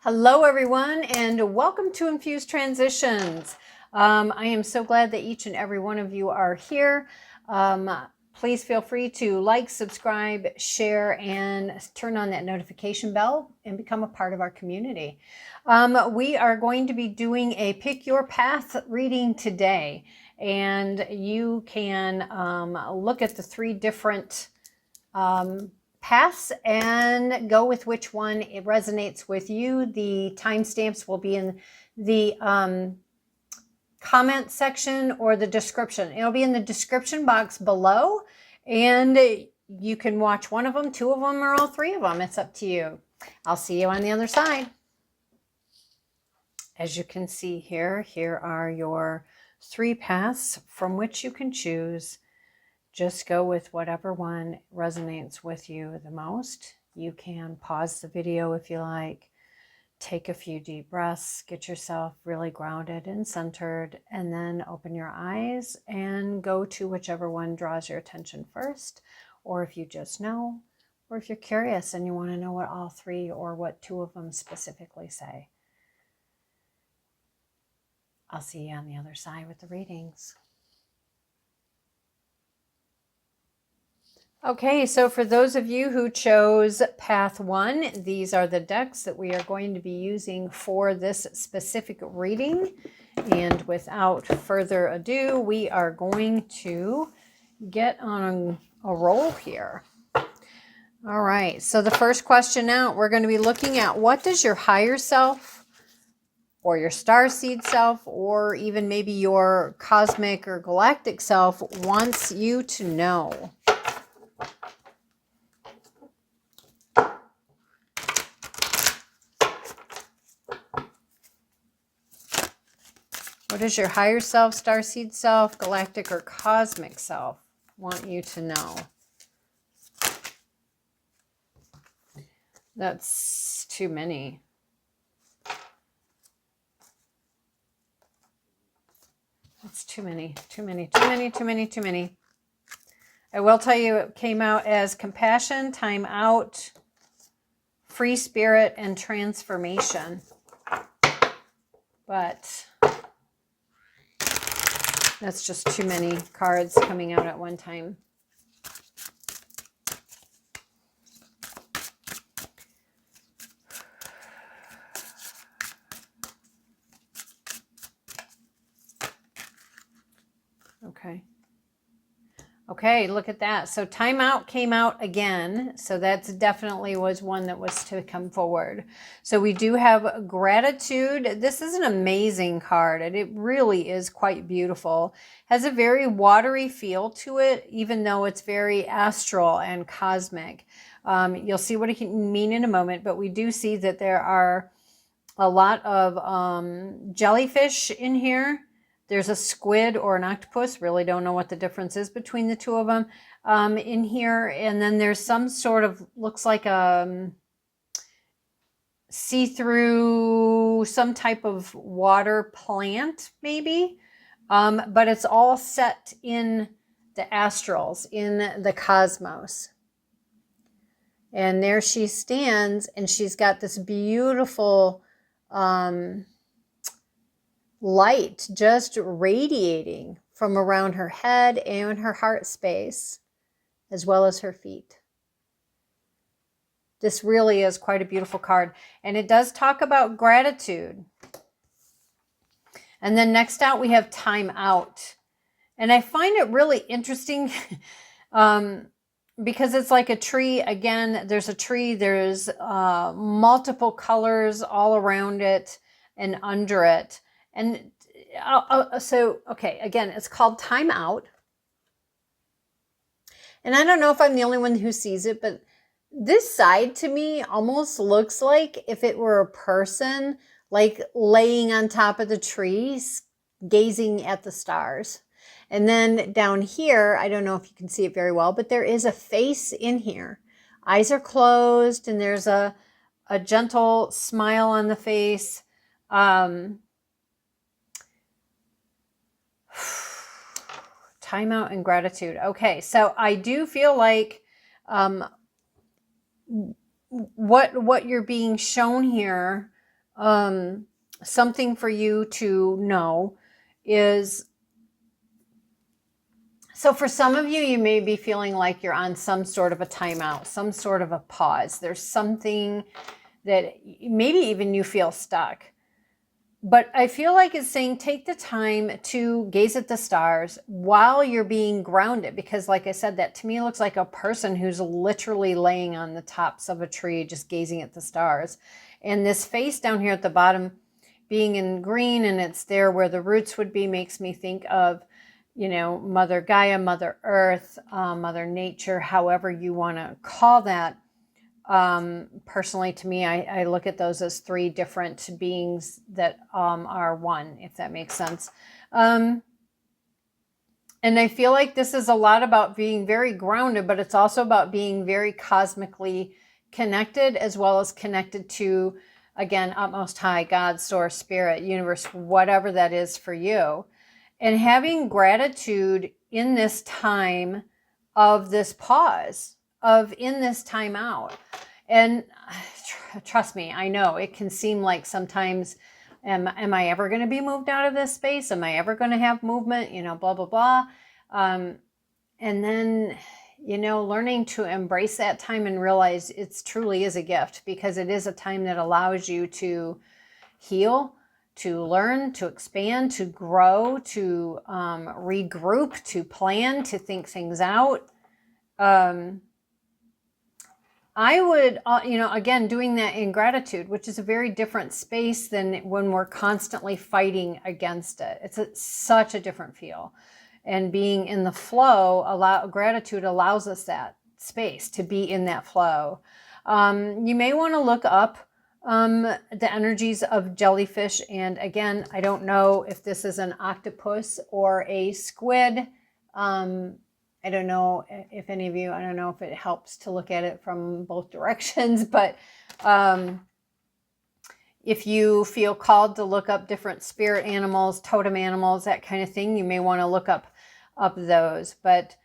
Hello everyone and welcome to Infused Transitions. I am so glad that each and every one of you are here. Please feel free to like, subscribe, share, and turn on that notification bell and become a part of our community. We are going to be doing a Pick Your Path reading today, and you can look at the three different paths and go with which one it resonates with you. The timestamps will be in the comment section or the description. It'll be in the description box below, and you can watch one of them, two of them, or all three of them. It's up to you. I'll see you on the other side. As you can see here are your three paths from which you can choose. Just go with whatever one resonates with you the most. You can pause the video if you like, take a few deep breaths, get yourself really grounded and centered, and then open your eyes and go to whichever one draws your attention first, or if you just know, or if you're curious and you want to know what all three or what two of them specifically say. I'll see you on the other side with the readings. Okay, so for those of you who chose Path 1, these are the decks that we are going to be using for this specific reading. And without further ado, we are going to get on a roll here. All right, so the first question out, we're going to be looking at what does your higher self or your starseed self or even maybe your cosmic or galactic self wants you to know. What does your higher self, starseed self, galactic, or cosmic self want you to know? That's too many. That's too many. I will tell you it came out as compassion, time out, free spirit, and transformation. But that's just too many cards coming out at one time. Okay, look at that. So timeout came out again. So that's definitely was one that was to come forward. So we do have gratitude. This is an amazing card, and it really is quite beautiful. Has a very watery feel to it, even though it's very astral and cosmic. You'll see what it can mean in a moment, but we do see that there are a lot of jellyfish in here. There's a squid or an octopus. Really don't know what the difference is between the two of them in here. And then there's some sort of, looks like a see-through, some type of water plant maybe. But it's all set in the astrals, in the cosmos. And there she stands, and she's got this beautiful light just radiating from around her head and her heart space, as well as her feet. This really is quite a beautiful card, and it does talk about gratitude. And then next out we have time out, and I find it really interesting because it's like a tree. Again, there's a tree, there's multiple colors all around it and under it. And so, okay, again, it's called Time Out. And I don't know if I'm the only one who sees it, but this side to me almost looks like if it were a person, like laying on top of the trees, gazing at the stars. And then down here, I don't know if you can see it very well, but there is a face in here. Eyes are closed, and there's a gentle smile on the face. Timeout and gratitude. Okay, so I do feel like what you're being shown here something for you to know is, so for some of you, you may be feeling like you're on some sort of a timeout, some sort of a pause. There's something that maybe even you feel stuck. But I feel like it's saying take the time to gaze at the stars while you're being grounded. Because like I said, that to me looks like a person who's literally laying on the tops of a tree, just gazing at the stars. And this face down here at the bottom being in green, and it's there where the roots would be, makes me think of, you know, Mother Gaia, Mother Earth, Mother Nature, however you want to call that. Personally, to me, I look at those as three different beings that are one, if that makes sense. And I feel like this is a lot about being very grounded, but it's also about being very cosmically connected, as well as connected to, again, utmost high, God, source, spirit, universe, whatever that is for you. And having gratitude in this time of this pause, of in this time out. And trust me, I know it can seem like sometimes, am I ever going to be moved out of this space? Am I ever going to have movement? You know, blah, blah, blah. And then, you know, learning to embrace that time and realize it truly is a gift, because it is a time that allows you to heal, to learn, to expand, to grow, to regroup, to plan, to think things out. I would, you know, again, doing that in gratitude, which is a very different space than when we're constantly fighting against it. It's such a different feel. And being in the flow, gratitude allows us that space to be in that flow. You may want to look up the energies of jellyfish. And again, I don't know if this is an octopus or a squid. I don't know if any of you, I don't know if it helps to look at it from both directions, but if you feel called to look up different spirit animals, totem animals, that kind of thing, you may want to look up those. But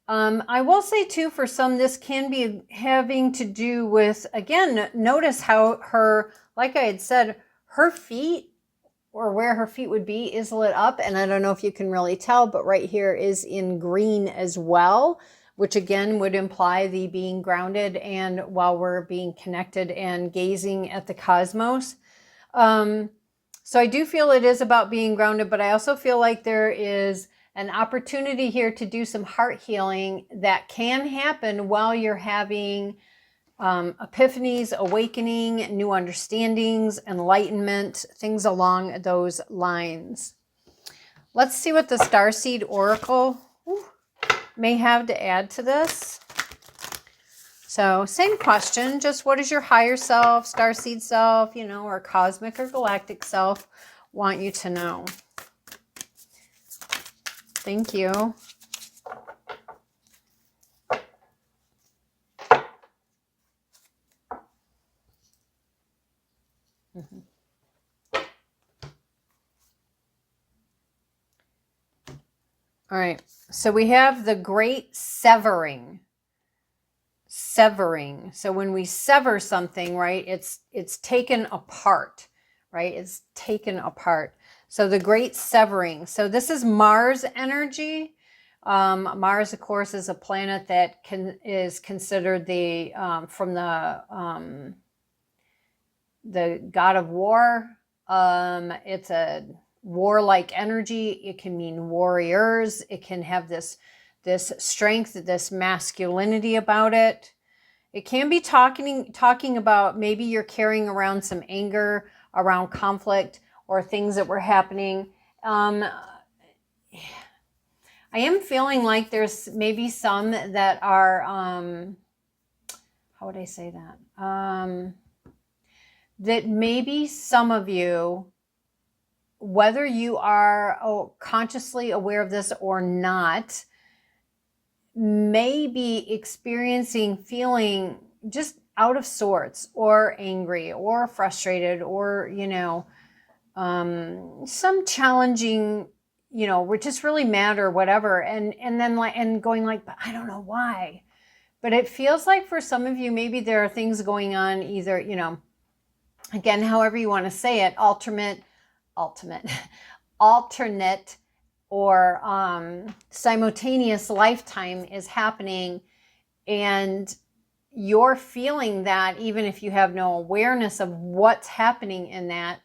I will say too, for some, this can be having to do with, again, notice how her, like I had said, her feet, or where her feet would be, is lit up. And I don't know if you can really tell, but right here is in green as well, which again would imply the being grounded and while we're being connected and gazing at the cosmos. So I do feel it is about being grounded, but I also feel like there is an opportunity here to do some heart healing that can happen while you're having epiphanies, awakening, new understandings, enlightenment, things along those lines. Let's see what the Starseed Oracle may have to add to this. So same question, just what does your higher self, starseed self, you know, or cosmic or galactic self want you to know? Thank you. All right, so we have the great severing. Severing. So when we sever something, right, it's taken apart, right? It's taken apart. So the great severing. So this is Mars energy. Mars, of course, is a planet that is considered the from the god of war. It's a warlike energy. It can mean warriors. It can have this strength, this masculinity about it. It can be talking about maybe you're carrying around some anger around conflict or things that were happening. I am feeling like there's maybe some that are, how would I say that? That maybe some of you, whether you are consciously aware of this or not, may be experiencing feeling just out of sorts or angry or frustrated or, you know, some challenging, you know, we're just really mad or whatever. And then like, and going like, but I don't know why. But it feels like for some of you, maybe there are things going on either, you know, again, however you want to say it, ultimate, alternate, or simultaneous lifetime is happening, and you're feeling that even if you have no awareness of what's happening in that.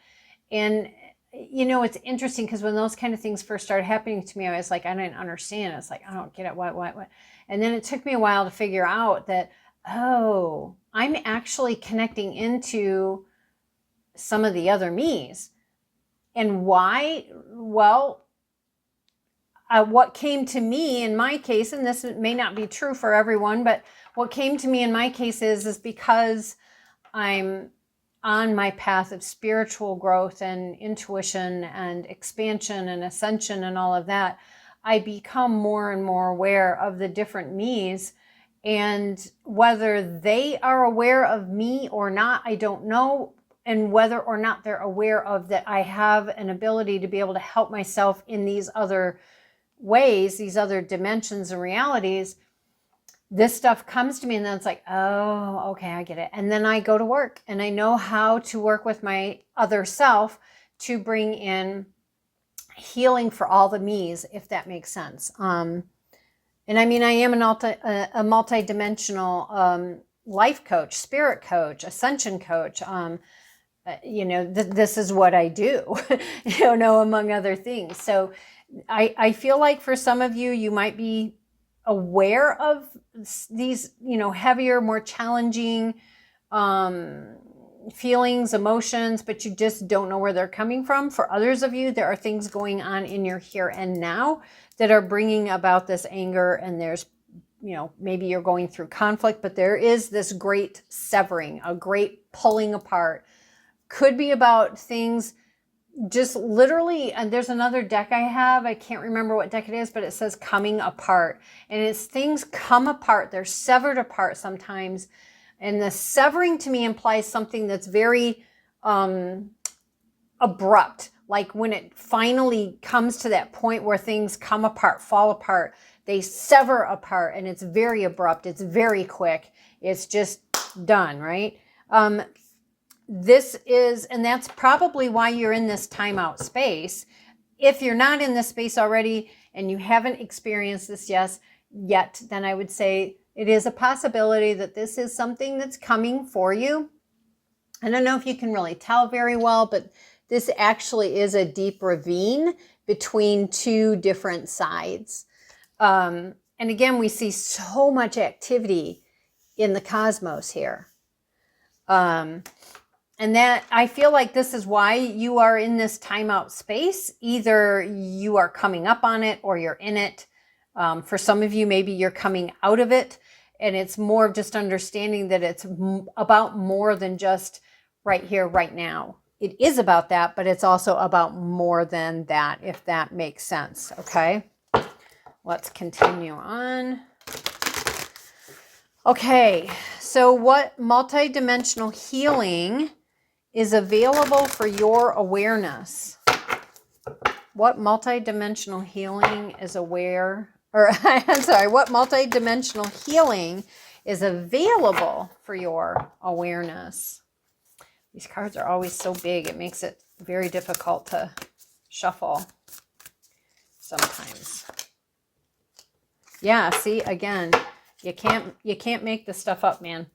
And you know, it's interesting because when those kind of things first started happening to me, I was like, I didn't understand. It's like, I don't get it. What? And then it took me a while to figure out that, oh, I'm actually connecting into some of the other me's. And why? Well, what came to me in my case, and this may not be true for everyone, but what came to me in my case is because I'm on my path of spiritual growth and intuition and expansion and ascension and all of that, I become more and more aware of the different me's. And whether they are aware of me or not, I don't know. And whether or not they're aware of that I have an ability to be able to help myself in these other ways, these other dimensions and realities, this stuff comes to me and then it's like, oh, okay, I get it. And then I go to work and I know how to work with my other self to bring in healing for all the me's, if that makes sense. And I mean, I am a multi-dimensional life coach, spirit coach, ascension coach. You know, this is what I do, you know, among other things. So I feel like for some of you, you might be aware of these, you know, heavier, more challenging feelings, emotions, but you just don't know where they're coming from. For others of you, there are things going on in your here and now that are bringing about this anger, and there's, you know, maybe you're going through conflict, but there is this great severing, a great pulling apart. Could be about things just literally, and there's another deck I have, I can't remember what deck it is, but it says coming apart, and it's things come apart, they're severed apart sometimes, and the severing to me implies something that's very abrupt, like when it finally comes to that point where things come apart, fall apart, they sever apart, and it's very abrupt, it's very quick, it's just done, right? This is, and that's probably why you're in this timeout space. If you're not in this space already and you haven't experienced this yet, then I would say it is a possibility that this is something that's coming for you. I don't know if you can really tell very well, but this actually is a deep ravine between two different sides. And again, we see so much activity in the cosmos here. And that I feel like this is why you are in this timeout space. Either you are coming up on it or you're in it. For some of you, maybe you're coming out of it, and it's more of just understanding that it's about more than just right here, right now. It is about that, but it's also about more than that, if that makes sense. Okay, let's continue on. Okay, so what multidimensional healing is available for your awareness? What multidimensional healing is what multidimensional healing is available for your awareness? These cards are always so big, it makes it very difficult to shuffle sometimes. Yeah, see, again, you can't make this stuff up, man.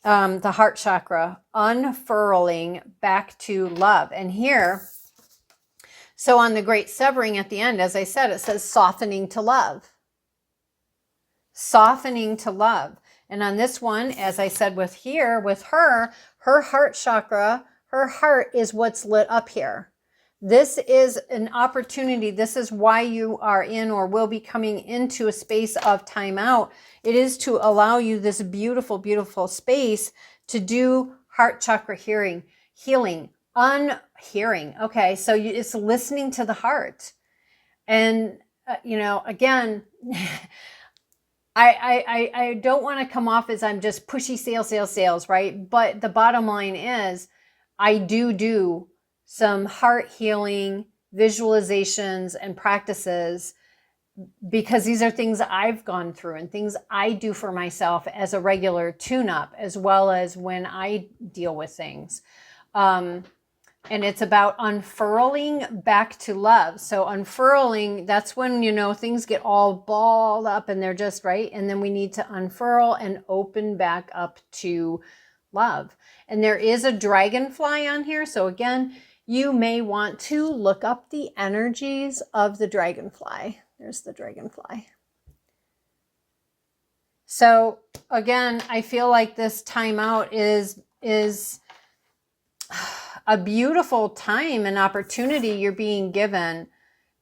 The heart chakra, unfurling back to love. And here, so on the great severing at the end, as I said, it says softening to love. Softening to love. And on this one, as I said with her heart chakra, her heart is what's lit up here. This is an opportunity. This is why you are in or will be coming into a space of timeout. It is to allow you this beautiful, beautiful space to do heart chakra healing, unhearing. Okay, so it's listening to the heart. And, you know, again, I don't want to come off as I'm just pushy sales, right? But the bottom line is I do some heart healing visualizations and practices, because these are things I've gone through and things I do for myself as a regular tune-up, as well as when I deal with things. And it's about unfurling back to love. So unfurling, that's when, you know, things get all balled up and they're just right. And then we need to unfurl and open back up to love. And there is a dragonfly on here. So again, you may want to look up the energies of the dragonfly. There's the dragonfly. So again, I feel like this timeout is a beautiful time and opportunity you're being given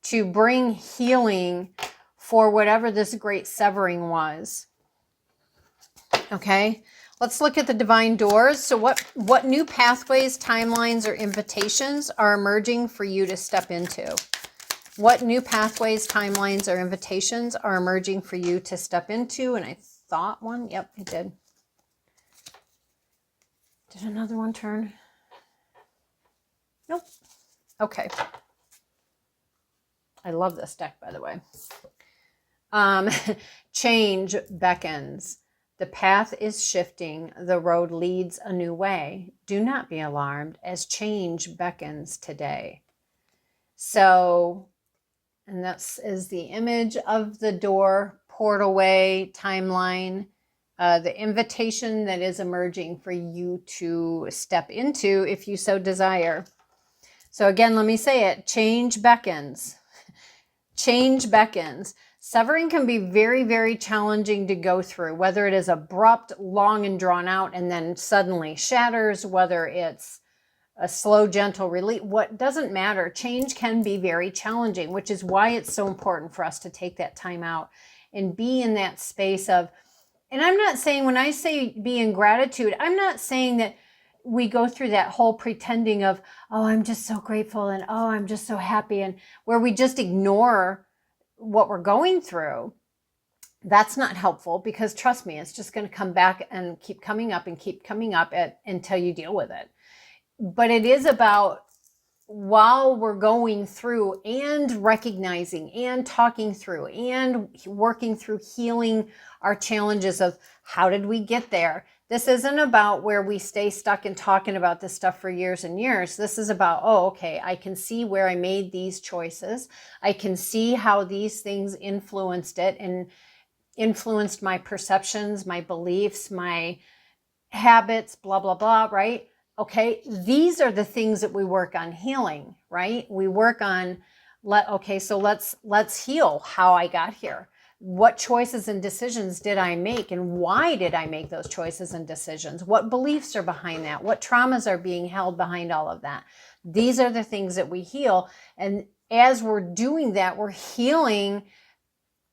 to bring healing for whatever this great severing was. Okay, let's look at the divine doors. So what new pathways, timelines, or invitations are emerging for you to step into? What new pathways, timelines, or invitations are emerging for you to step into? And I thought one, yep, it did. Did another one turn? Nope. Okay. I love this deck, by the way. Change beckons. The path is shifting. The road leads a new way. Do not be alarmed as change beckons today. So, and that is the image of the door, portal way, timeline, the invitation that is emerging for you to step into if you so desire. So again, let me say it. Change beckons. Change beckons. Severing can be very, very challenging to go through, whether it is abrupt, long, and drawn out, and then suddenly shatters, whether it's a slow, gentle release. What doesn't matter. Change can be very challenging, which is why it's so important for us to take that time out and be in that space of, and I'm not saying, when I say be in gratitude, I'm not saying that we go through that whole pretending of, oh, I'm just so grateful, and oh, I'm just so happy, and where we just ignore what we're going through. That's not helpful, because trust me, it's just going to come back and keep coming up and keep coming up until you deal with it. But it is about, while we're going through and recognizing and talking through and working through healing our challenges of how did we get there. This isn't about where we stay stuck and talking about this stuff for years and years. This is about, oh, okay, I can see where I made these choices. I can see how these things influenced it and influenced my perceptions, my beliefs, my habits, blah, blah, blah, right? Okay, these are the things that we work on healing, right? We work on, so let's heal how I got here. What choices and decisions did I make, and why did I make those choices and decisions? What beliefs are behind that? What traumas are being held behind all of that? These are the things that we heal. And as we're doing that, we're healing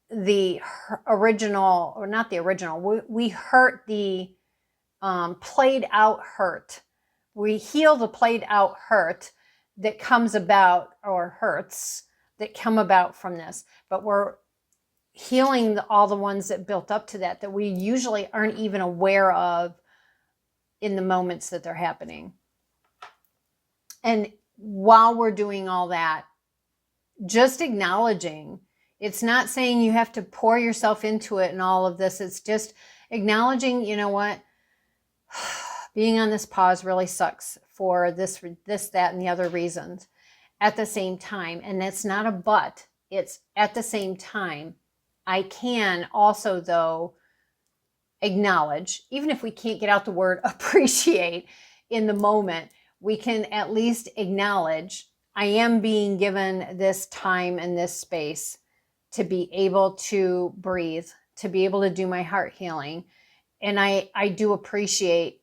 the original, or not the original, we hurt the played out hurt. We heal the played out hurt that comes about, or hurts that come about from this. But we're healing all the ones that built up to that we usually aren't even aware of in the moments that they're happening. And while we're doing all that, just acknowledging, it's not saying you have to pour yourself into it and all of this. It's just acknowledging, you know what? Being on this pause really sucks for this, that, and the other reasons at the same time. And it's not a but, it's at the same time. I can also, though, acknowledge, even if we can't get out the word appreciate in the moment, we can at least acknowledge I am being given this time and this space to be able to breathe, to be able to do my heart healing. And I do appreciate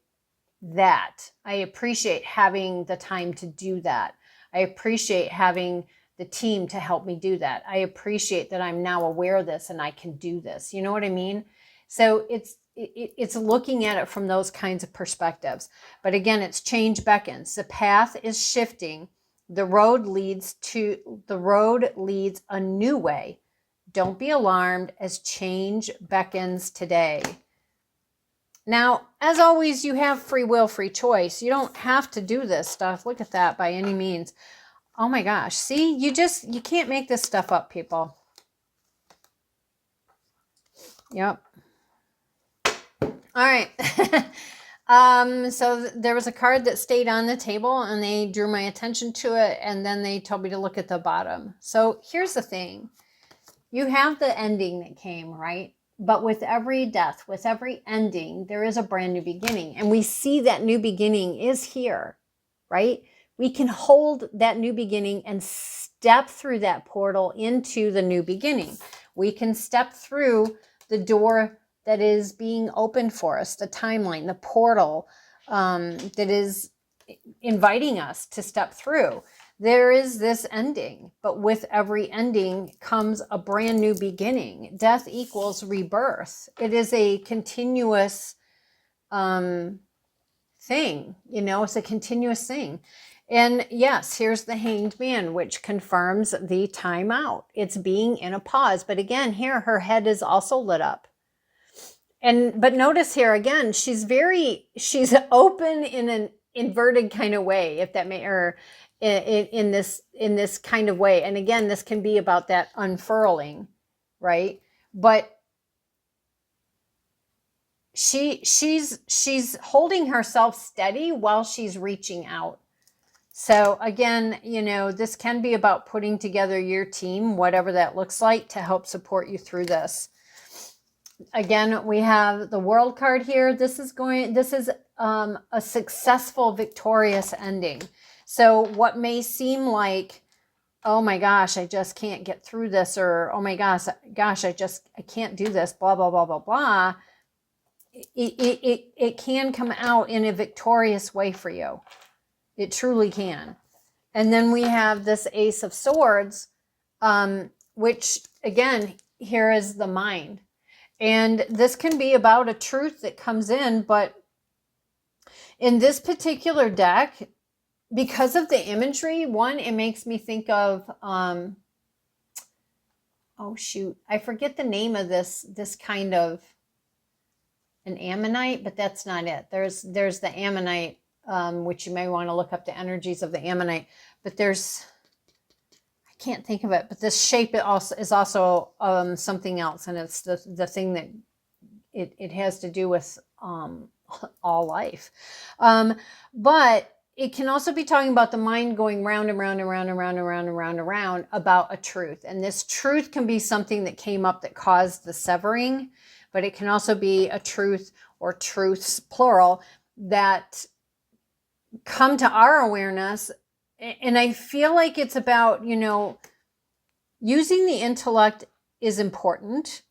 that. I appreciate having the time to do that. I appreciate having the team to help me do that. I appreciate that I'm now aware of this and I can do this. You know what I mean? So it's looking at it from those kinds of perspectives. But again, it's change beckons. The path is shifting. The road leads a new way. Don't be alarmed as change beckons today. Now, as always, you have free will, free choice. You don't have to do this stuff. Look at that by any means. Oh my gosh. See, you can't make this stuff up, people. Yep. All right. So there was a card that stayed on the table and they drew my attention to it. And then they told me to look at the bottom. So here's the thing. You have the ending that came, right? But with every death, with every ending, there is a brand new beginning. And we see that new beginning is here, right? We can hold that new beginning and step through that portal into the new beginning. We can step through the door that is being opened for us, the timeline, the portal that is inviting us to step through. There is this ending, but with every ending comes a brand new beginning. Death equals rebirth. It is a continuous thing, it's a continuous thing. And yes, here's the Hanged Man, which confirms the timeout. It's being in a pause. But again, here, her head is also lit up. But notice here again, she's open in an inverted kind of way, if that may, or in this kind of way. And again, this can be about that unfurling, right? But she's holding herself steady while she's reaching out. So again, this can be about putting together your team, whatever that looks like, to help support you through this. Again, we have the World card here. This is a successful, victorious ending. So what may seem like, oh my gosh, I just can't get through this, or oh my gosh, I can't do this, blah, blah, blah, blah, blah. It can come out in a victorious way for you. It truly can. And then we have this Ace of Swords, which again, here is the mind. And this can be about a truth that comes in, but in this particular deck, because of the imagery, it makes me think of, oh shoot, I forget the name of this kind of an ammonite, but that's not it. There's the ammonite, which you may want to look up the energies of the ammonite, but I can't think of it, but this shape is also something else, and it's the thing that it has to do with all life. But it can also be talking about the mind going round and round and round and round and round and round and round about a truth. And this truth can be something that came up that caused the severing, but it can also be a truth or truths, plural, that come to our awareness. And I feel like it's about, using the intellect is important.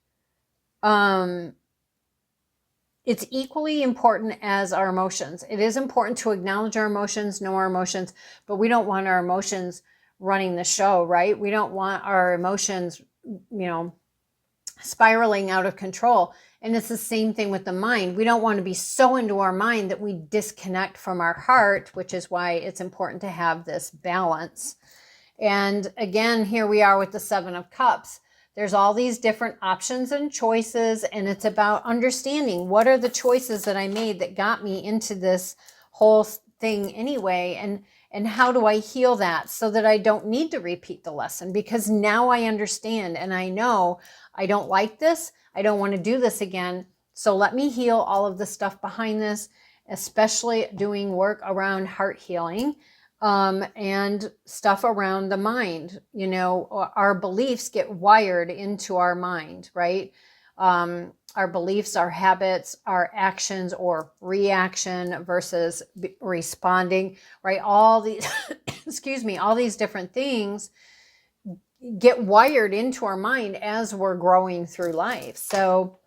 It's equally important as our emotions. It is important to acknowledge our emotions, know our emotions, but we don't want our emotions running the show, right? We don't want our emotions, spiraling out of control. And it's the same thing with the mind. We don't want to be so into our mind that we disconnect from our heart, which is why it's important to have this balance. And again, here we are with the Seven of Cups. There's all these different options and choices, and it's about understanding what are the choices that I made that got me into this whole thing anyway, and how do I heal that so that I don't need to repeat the lesson, because now I understand and I know I don't like this. I don't want to do this again. So let me heal all of the stuff behind this, especially doing work around heart healing. And stuff around the mind. Our beliefs get wired into our mind, right? Our beliefs, our habits, our actions or reaction versus responding, right? All these, all these different things get wired into our mind as we're growing through life. So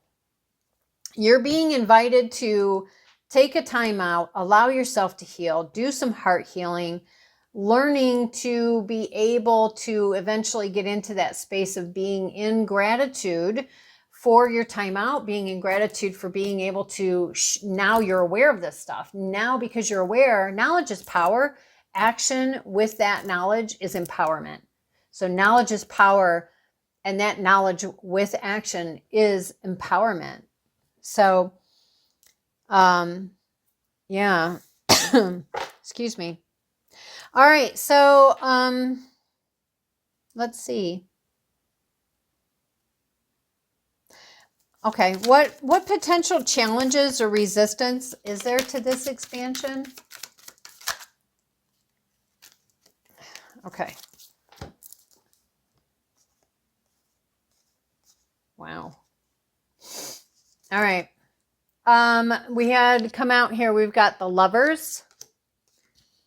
you're being invited to take a time out, allow yourself to heal, do some heart healing, learning to be able to eventually get into that space of being in gratitude for your time out, being in gratitude for being able to, now you're aware of this stuff. Now, because you're aware, knowledge is power. Action with that knowledge is empowerment. So knowledge is power, and that knowledge with action is empowerment. So, yeah, excuse me. All right. So, let's see. Okay, what potential challenges or resistance is there to this expansion? Okay. Wow. All right. We had come out here, we've got the Lovers,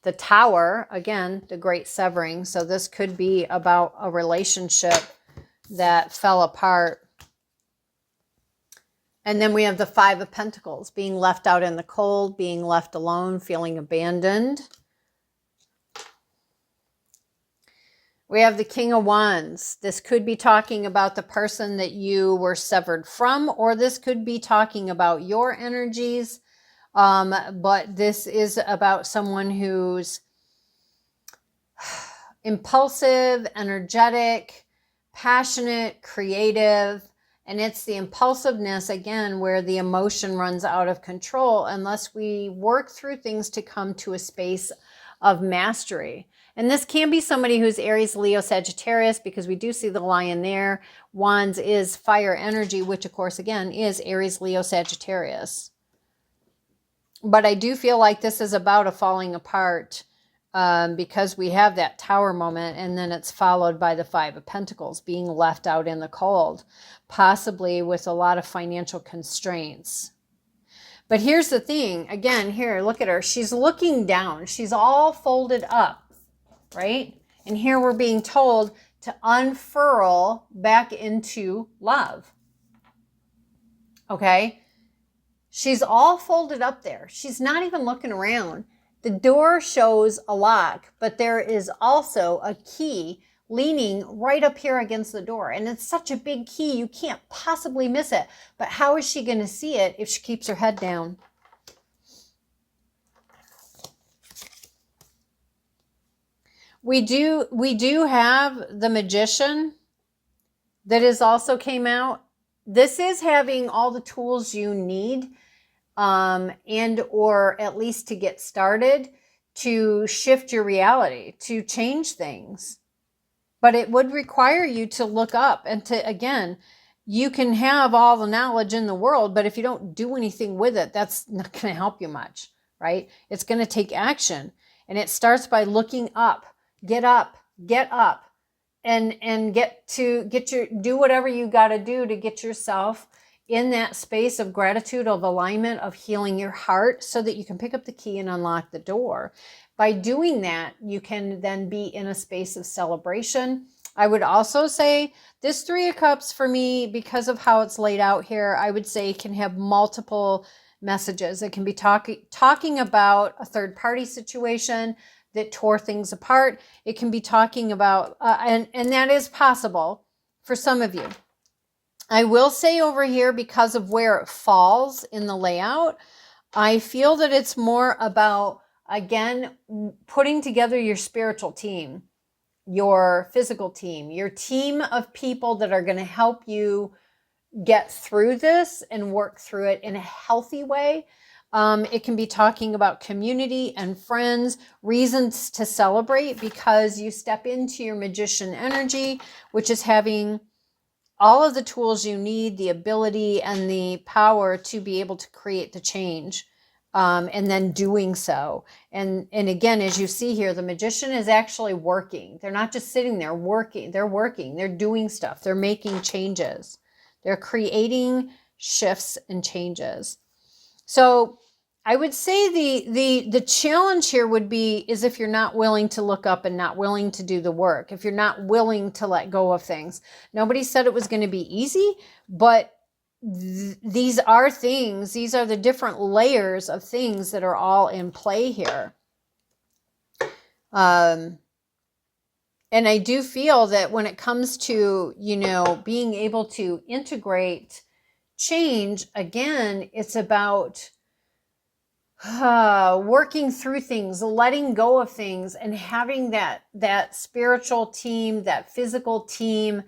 the Tower, again, the Great Severing. So this could be about a relationship that fell apart. And then we have the Five of Pentacles, being left out in the cold, being left alone, feeling abandoned. We have the King of Wands. This could be talking about the person that you were severed from, or this could be talking about your energies. But this is about someone who's impulsive, energetic, passionate, creative. And it's the impulsiveness, again, where the emotion runs out of control unless we work through things to come to a space of mastery. And this can be somebody who's Aries, Leo, Sagittarius, because we do see the Lion there. Wands is fire energy, which of course, again, is Aries, Leo, Sagittarius. But I do feel like this is about a falling apart because we have that Tower moment, and then it's followed by the Five of Pentacles, being left out in the cold, possibly with a lot of financial constraints. But here's the thing, again, here, look at her. She's looking down. She's all folded up, right? And here we're being told to unfurl back into love. Okay? She's all folded up there. She's not even looking around. The door shows a lock, but there is also a key leaning right up here against the door. And it's such a big key, you can't possibly miss it. But how is she going to see it if she keeps her head down? We do have the Magician that is also came out. This is having all the tools you need, and or at least to get started, to shift your reality, to change things. But it would require you to look up and to, again, you can have all the knowledge in the world, but if you don't do anything with it, that's not going to help you much, right? It's going to take action. And it starts by looking up, and do whatever you got to do to get yourself in that space of gratitude, of alignment, of healing your heart, so that you can pick up the key and unlock the door. By doing that, you can then be in a space of celebration. I would also say this Three of Cups for me, because of how it's laid out here, I would say can have multiple messages. It can be talking about a third party situation that tore things apart. It can be talking about, and that is possible for some of you. I will say over here, because of where it falls in the layout, I feel that it's more about, again, putting together your spiritual team, your physical team, your team of people that are going to help you get through this and work through it in a healthy way. It can be talking about community and friends, reasons to celebrate, because you step into your Magician energy, which is having all of the tools you need, the ability and the power to be able to create the change, and then doing so. And again, as you see here, the Magician is actually working. They're not just sitting there working. They're working. They're doing stuff. They're making changes. They're creating shifts and changes. So I would say the challenge here would be is if you're not willing to look up and not willing to do the work, if you're not willing to let go of things. Nobody said it was going to be easy, but these are things, these are the different layers of things that are all in play here. And I do feel that when it comes to, being able to integrate change, again, it's about working through things, letting go of things, and having that spiritual team, that physical team,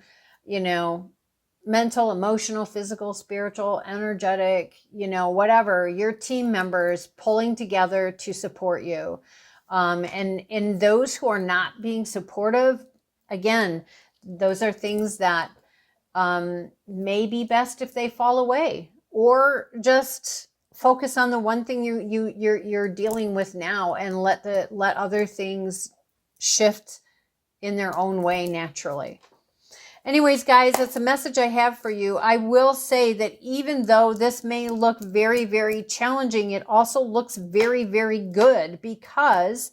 mental, emotional, physical, spiritual, energetic, whatever, your team members pulling together to support you. And those who are not being supportive, again, those are things that may be best if they fall away, or just focus on the one thing you're dealing with now, and let other things shift in their own way naturally. Anyways, guys, that's a message I have for you. I will say that even though this may look very, very challenging, it also looks very, very good, because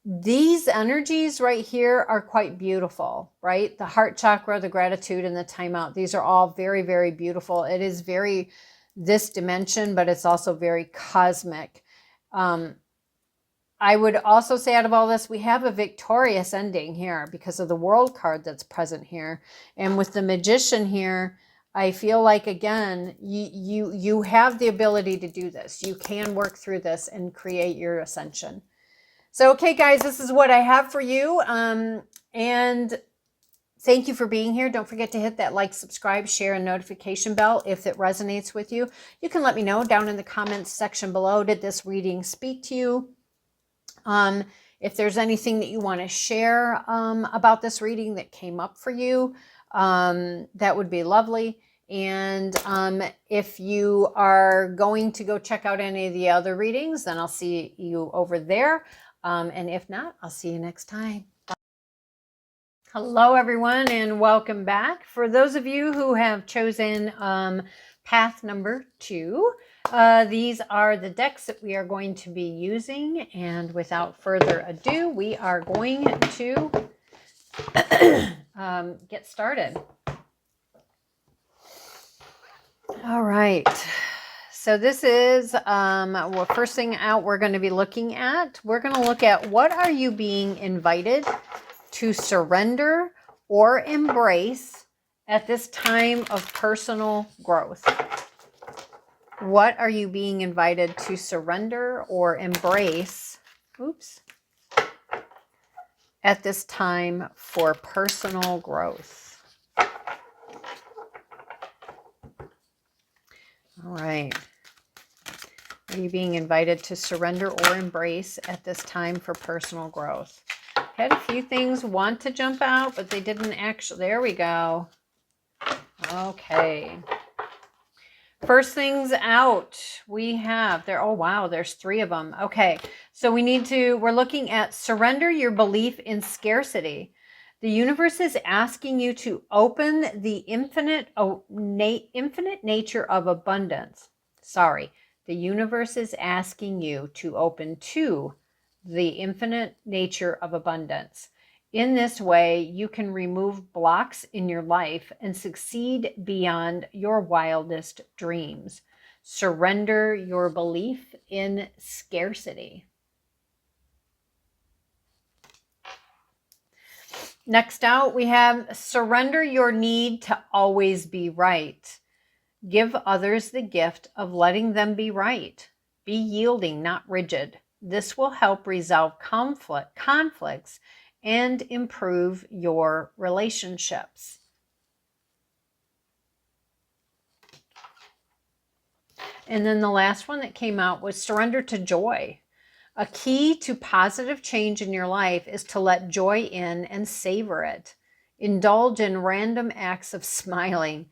these energies right here are quite beautiful, right? The heart chakra, the gratitude, and the timeout. These are all very, very beautiful. It is very this dimension, but it's also very cosmic. I would also say out of all this, we have a victorious ending here because of the World card that's present here. And with the Magician here, I feel like, again, you have the ability to do this. You can work through this and create your ascension. So, okay, guys, this is what I have for you. And thank you for being here. Don't forget to hit that like, subscribe, share, and notification bell if it resonates with you. You can let me know down in the comments section below. Did this reading speak to you? If there's anything that you want to share about this reading that came up for you, that would be lovely. And if you are going to go check out any of the other readings, then I'll see you over there. And if not, I'll see you next time. Hello, everyone, and welcome back. For those of you who have chosen path number 2, these are the decks that we are going to be using. And without further ado, we are going to get started. All right. So this is, well, first thing out we're going to be looking at, we're going to look at what are you being invited to surrender or embrace at this time of personal growth. What are you being invited to surrender or embrace, at this time for personal growth? All right. Are you being invited to surrender or embrace at this time for personal growth? Had a few things want to jump out, but they didn't actually. There we go. Okay. First things out, we have there. Oh, wow. There's 3 of them. Okay. So we're looking at surrender your belief in scarcity. The universe is asking you to open the infinite nature of abundance. The universe is asking you to open to the infinite nature of abundance. In this way, you can remove blocks in your life and succeed beyond your wildest dreams. Surrender your belief in scarcity. Next out, we have surrender your need to always be right. Give others the gift of letting them be right. Be yielding, not rigid. This will help resolve conflicts and improve your relationships. And then the last one that came out was surrender to joy. A key to positive change in your life is to let joy in and savor it. Indulge in random acts of smiling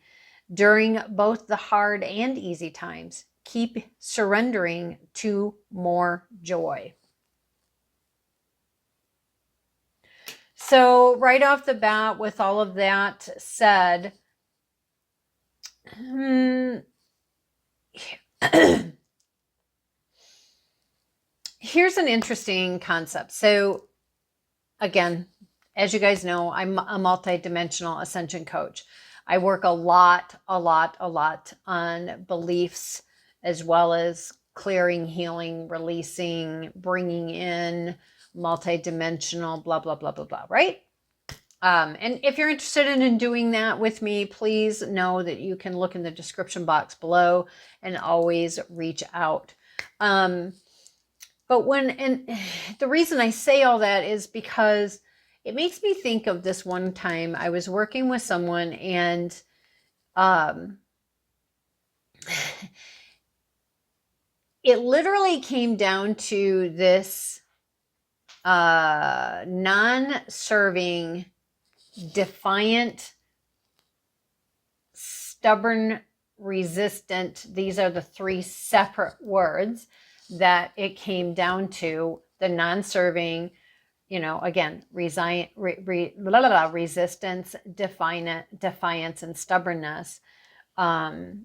during both the hard and easy times. Keep surrendering to more joy. So right off the bat, with all of that said, here's an interesting concept. So again, as you guys know, I'm a multi-dimensional ascension coach. I work a lot on beliefs, as well as clearing, healing, releasing, bringing in multi-dimensional, blah, blah, blah, blah, blah, right? And if you're interested in doing that with me, please know that you can look in the description box below and always reach out. But the reason I say all that is because it makes me think of this one time I was working with someone, and it literally came down to this non-serving, defiant stubborn, resistant. These are the three separate words that it came down to. The non-serving, again, resistance, defiance, and stubbornness. And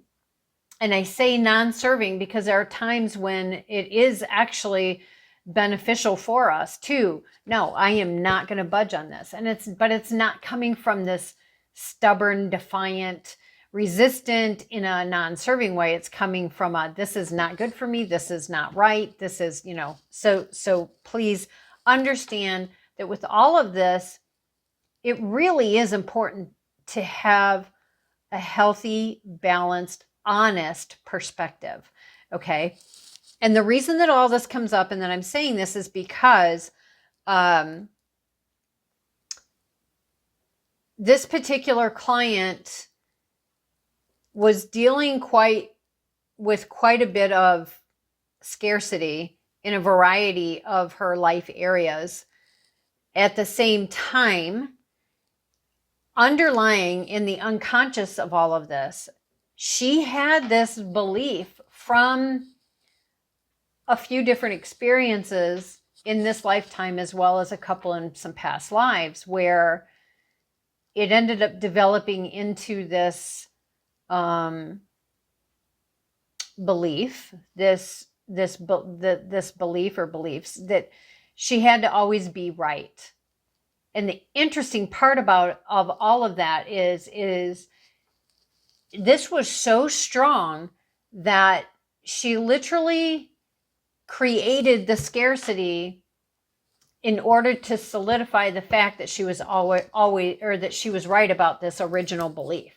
I say non-serving because there are times when it is actually beneficial for us too. No, I am not going to budge on this. But it's not coming from this stubborn, defiant, resistant in a non-serving way. It's coming from this is not good for me. This is not right. This is, so please understand that with all of this, it really is important to have a healthy, balanced, honest perspective. Okay. And the reason that all this comes up and that I'm saying this is because this particular client was dealing with quite a bit of scarcity in a variety of her life areas. At the same time, underlying in the unconscious of all of this, she had this belief from a few different experiences in this lifetime, as well as a couple in some past lives, where it ended up developing into this belief, this belief or beliefs that she had to always be right. And the interesting part of all of that is this was so strong that she literally created the scarcity in order to solidify the fact that she was always, or that she was right about this original belief.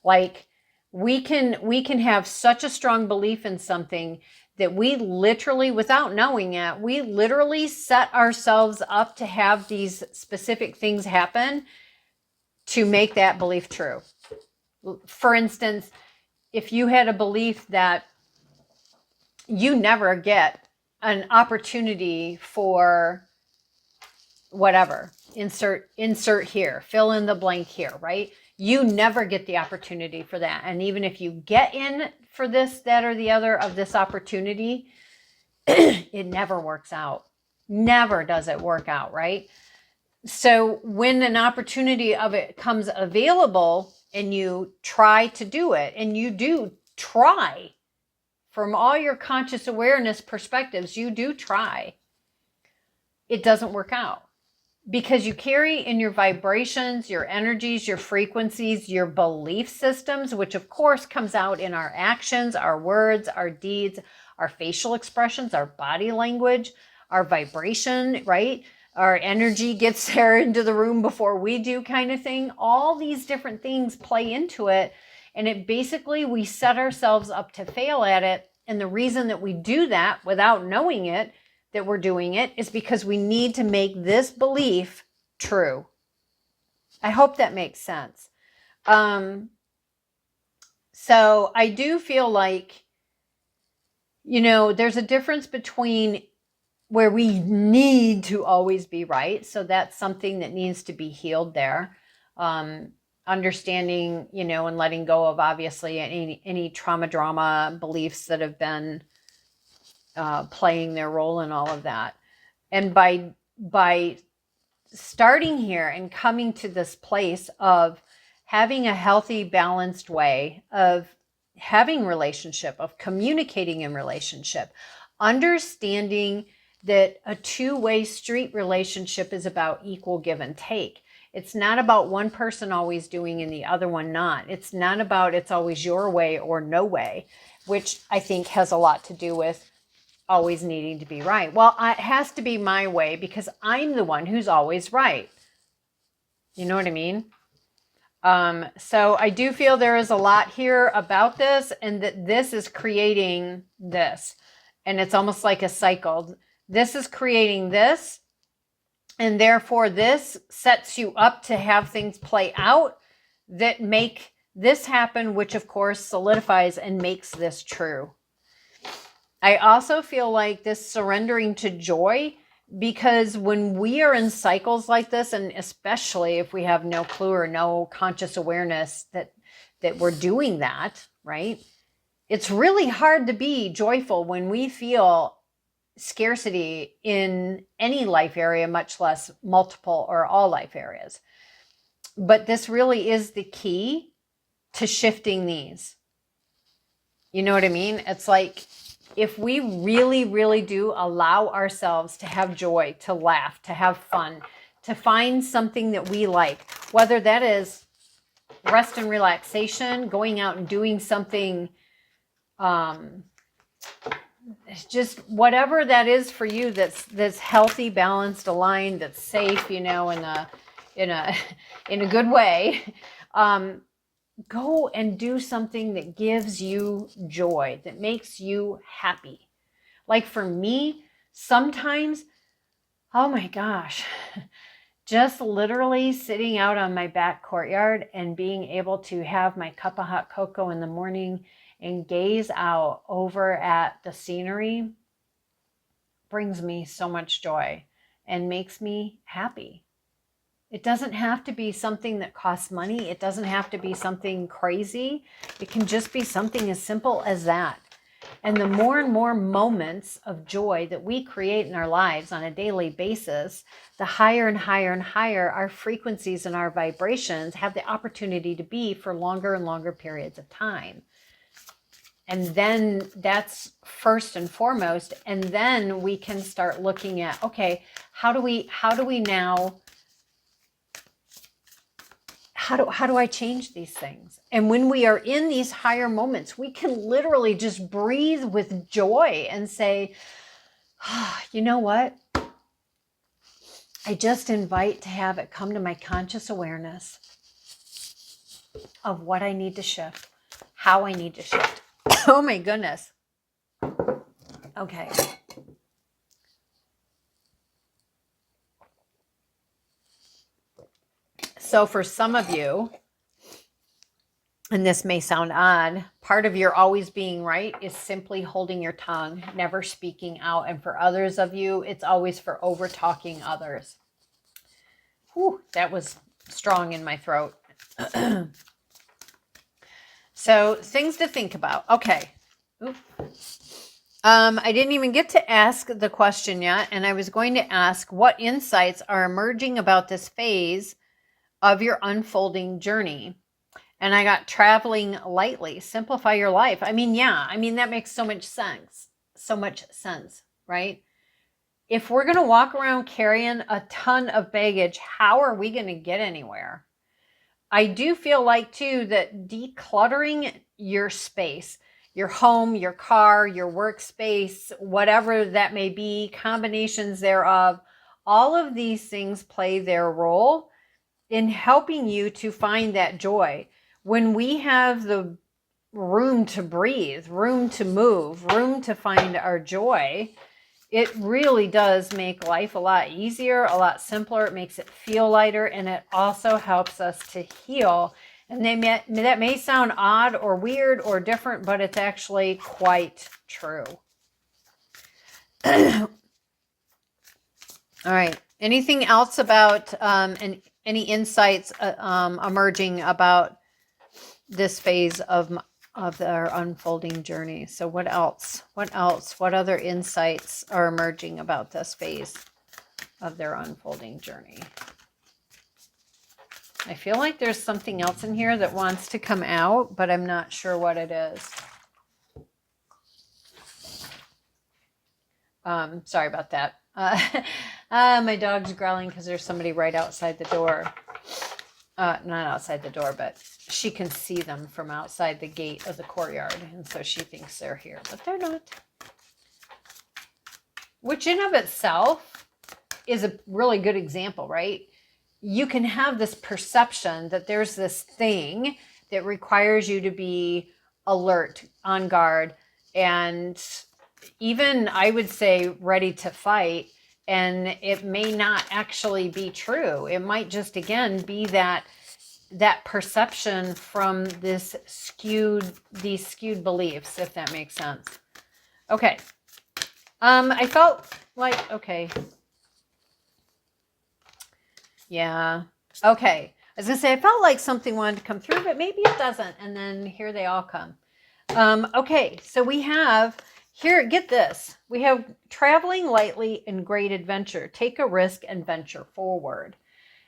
Like, we can have such a strong belief in something that we literally, without knowing it, we literally set ourselves up to have these specific things happen to make that belief true. For instance, if you had a belief that you never get an opportunity for whatever, insert here, fill in the blank here, right? You never get the opportunity for that. And even if you get in for this, that, or the other of this opportunity, it never works out. Never does it work out, right? So when an opportunity of it comes available and you try to do it, and you do try from all your conscious awareness perspectives, you do try, it doesn't work out. Because you carry in your vibrations, your energies, your frequencies, your belief systems, which of course comes out in our actions, our words, our deeds, our facial expressions, our body language, our vibration, right? Our energy gets there into the room before we do, kind of thing. All these different things play into it. And it basically, we set ourselves up to fail at it. And the reason that we do that without knowing it, that we're doing it, is because we need to make this belief true. I hope that makes sense. So I do feel like, there's a difference between where we need to always be right. So that's something that needs to be healed there. Understanding, and letting go of obviously any drama beliefs that have been playing their role in all of that. And by starting here and coming to this place of having a healthy, balanced way of having relationship, of communicating in relationship, understanding that a two-way street relationship is about equal give and take. It's not about one person always doing and the other one not. It's not about it's always your way or no way, which I think has a lot to do with always needing to be right. Well, it has to be my way because I'm the one who's always right. You know what I mean? So I do feel there is a lot here about this, and that this is creating this. And it's almost like a cycle. This is creating this, and therefore this sets you up to have things play out that make this happen, which of course solidifies and makes this true. I also feel like this surrendering to joy, because when we are in cycles like this, and especially if we have no clue or no conscious awareness that that we're doing that, right? It's really hard to be joyful when we feel scarcity in any life area, much less multiple or all life areas. But this really is the key to shifting these. You know what I mean? It's like if we really, really do allow ourselves to have joy, to laugh, to have fun, to find something that we like, whether that is rest and relaxation, going out and doing something, just whatever that is for you, that's healthy, balanced, aligned, that's safe, you know, in a good way. Go and do something that gives you joy, that makes you happy. Like for me, sometimes, oh my gosh, just literally sitting out on my back courtyard and being able to have my cup of hot cocoa in the morning and gaze out over at the scenery brings me so much joy and makes me happy. It doesn't have to be something that costs money. It doesn't have to be something crazy. It can just be something as simple as that. And the more and more moments of joy that we create in our lives on a daily basis, the higher and higher and higher our frequencies and our vibrations have the opportunity to be for longer and longer periods of time. And then that's first and foremost. And then we can start looking at, okay, how do I change these things? And when we are in these higher moments, we can literally just breathe with joy and say, oh, you know what? I just invite to have it come to my conscious awareness of what I need to shift, how I need to shift. Oh my goodness. Okay. So for some of you, and this may sound odd, part of your always being right is simply holding your tongue, never speaking out. And for others of you, it's always for over talking others. Whew, that was strong in my throat. So things to think about. Okay. I didn't even get to ask the question yet. And I was going to ask what insights are emerging about this phase of your unfolding journey. And I got traveling lightly, simplify your life. I mean, yeah, that makes so much sense, right? If we're going to walk around carrying a ton of baggage, how are we going to get anywhere? I do feel like too that decluttering your space, your home, your car, your workspace, whatever that may be, combinations thereof, all of these things play their role in helping you to find that joy. When we have the room to breathe, room to move, room to find our joy, it really does make life a lot easier, a lot simpler. It makes it feel lighter, and it also helps us to heal. And that may sound odd or weird or different, but it's actually quite true. All right. Anything else about any insights emerging about this phase of their unfolding journey? So what else? What other insights are emerging about this phase of their unfolding journey? I feel like there's something else in here that wants to come out, but I'm not sure what it is. Sorry about that. My dog's growling because there's somebody right outside the door. Not outside the door, but she can see them from outside the gate of the courtyard. And so she thinks they're here, but they're not. Which in of itself is a really good example, right? You can have this perception that there's this thing that requires you to be alert, on guard, and even, I would say, ready to fight. And it may not actually be true. It might just, again, be that perception from these skewed beliefs, if that makes sense. Okay. I felt like, okay. Yeah. Okay. I was going to say, I felt like something wanted to come through, but maybe it doesn't. And then here they all come. Okay, so we have here, get this. We have traveling lightly and great adventure. Take a risk and venture forward.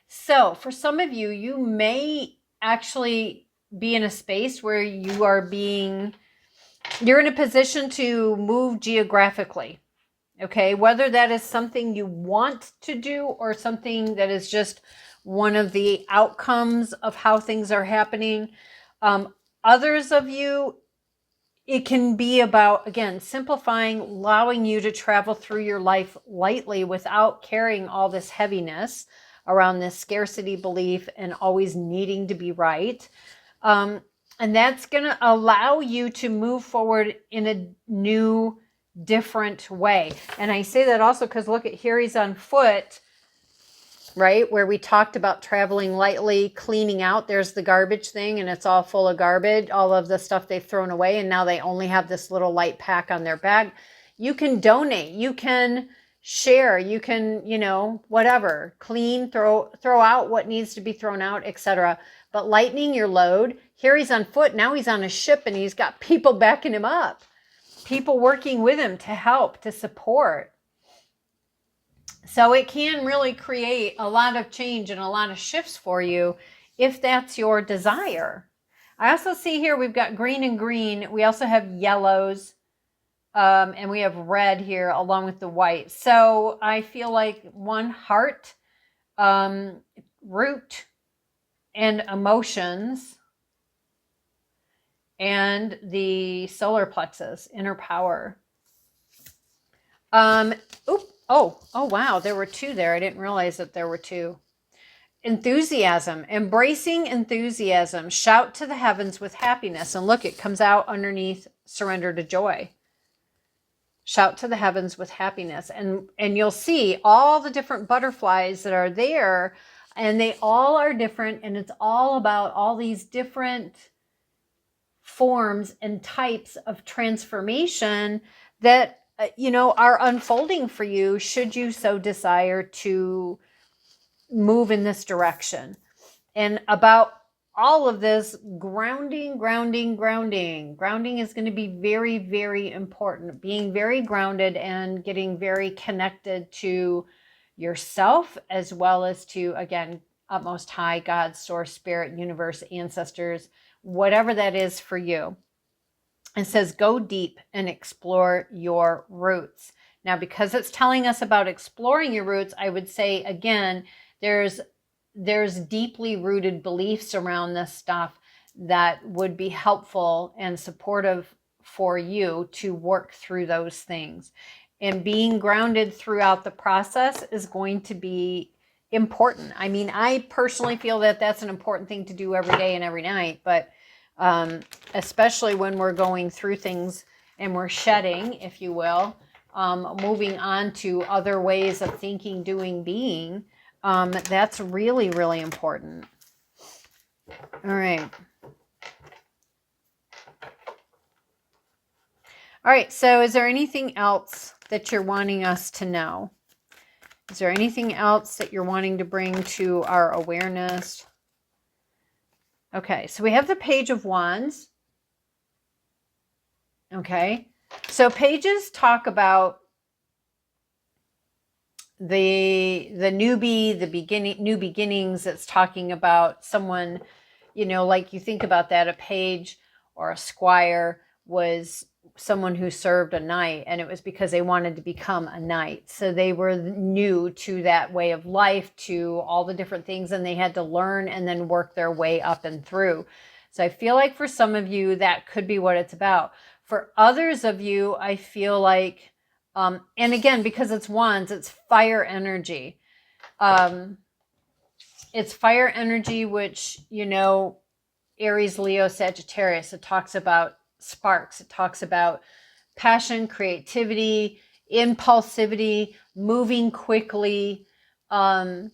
So for some of you, you may actually be in a space where you're in a position to move geographically. Okay, whether that is something you want to do or something that is just one of the outcomes of how things are happening. Others of you, it can be about, again, simplifying, allowing you to travel through your life lightly without carrying all this heaviness around this scarcity belief and always needing to be right. And that's going to allow you to move forward in a new, different way. And I say that also because look at here, he's on foot, right? Where we talked about traveling lightly, cleaning out. There's the garbage thing and it's all full of garbage, all of the stuff they've thrown away. And now they only have this little light pack on their bag. You can donate, you can share, you can, whatever, clean, throw out what needs to be thrown out, etc. But lightening your load. Here he's on foot. Now he's on a ship and he's got people backing him up. People working with him to help, to support. So it can really create a lot of change and a lot of shifts for you if that's your desire. I also see here we've got green and green. We also have yellows and we have red here along with the white. So I feel like one, heart, root and emotions, and the solar plexus, inner power. Oh, wow. There were two there. I didn't realize that there were two. Enthusiasm, embracing enthusiasm. Shout to the heavens with happiness. And look, it comes out underneath surrender to joy. Shout to the heavens with happiness. And you'll see all the different butterflies that are there. And they all are different. And it's all about all these different forms and types of transformation that are unfolding for you should you so desire to move in this direction. And about all of this, grounding is going to be very, very important. Being very grounded and getting very connected to yourself as well as to, again, utmost high, God, source, spirit, universe, ancestors, whatever that is for you. It says, go deep and explore your roots. Now, because it's telling us about exploring your roots, I would say, again, there's deeply rooted beliefs around this stuff that would be helpful and supportive for you to work through those things. And being grounded throughout the process is going to be important. I mean, I personally feel that that's an important thing to do every day and every night, but especially when we're going through things and we're shedding, if you will, moving on to other ways of thinking, doing, being, that's really, really important. All right. All right. So is there anything else that you're wanting us to know? Is there anything else that you're wanting to bring to our awareness? Okay, so we have the Page of Wands. Okay, so pages talk about the newbie, the new beginnings. It's talking about someone, like you think about that, a page or a squire was someone who served a knight, and it was because they wanted to become a knight. So they were new to that way of life, to all the different things, and they had to learn and then work their way up and through. So I feel like for some of you, that could be what it's about. For others of you, I feel like, and again, because it's wands, it's fire energy. It's fire energy, which, Aries, Leo, Sagittarius, it talks about sparks. It talks about passion, creativity, impulsivity, moving quickly. And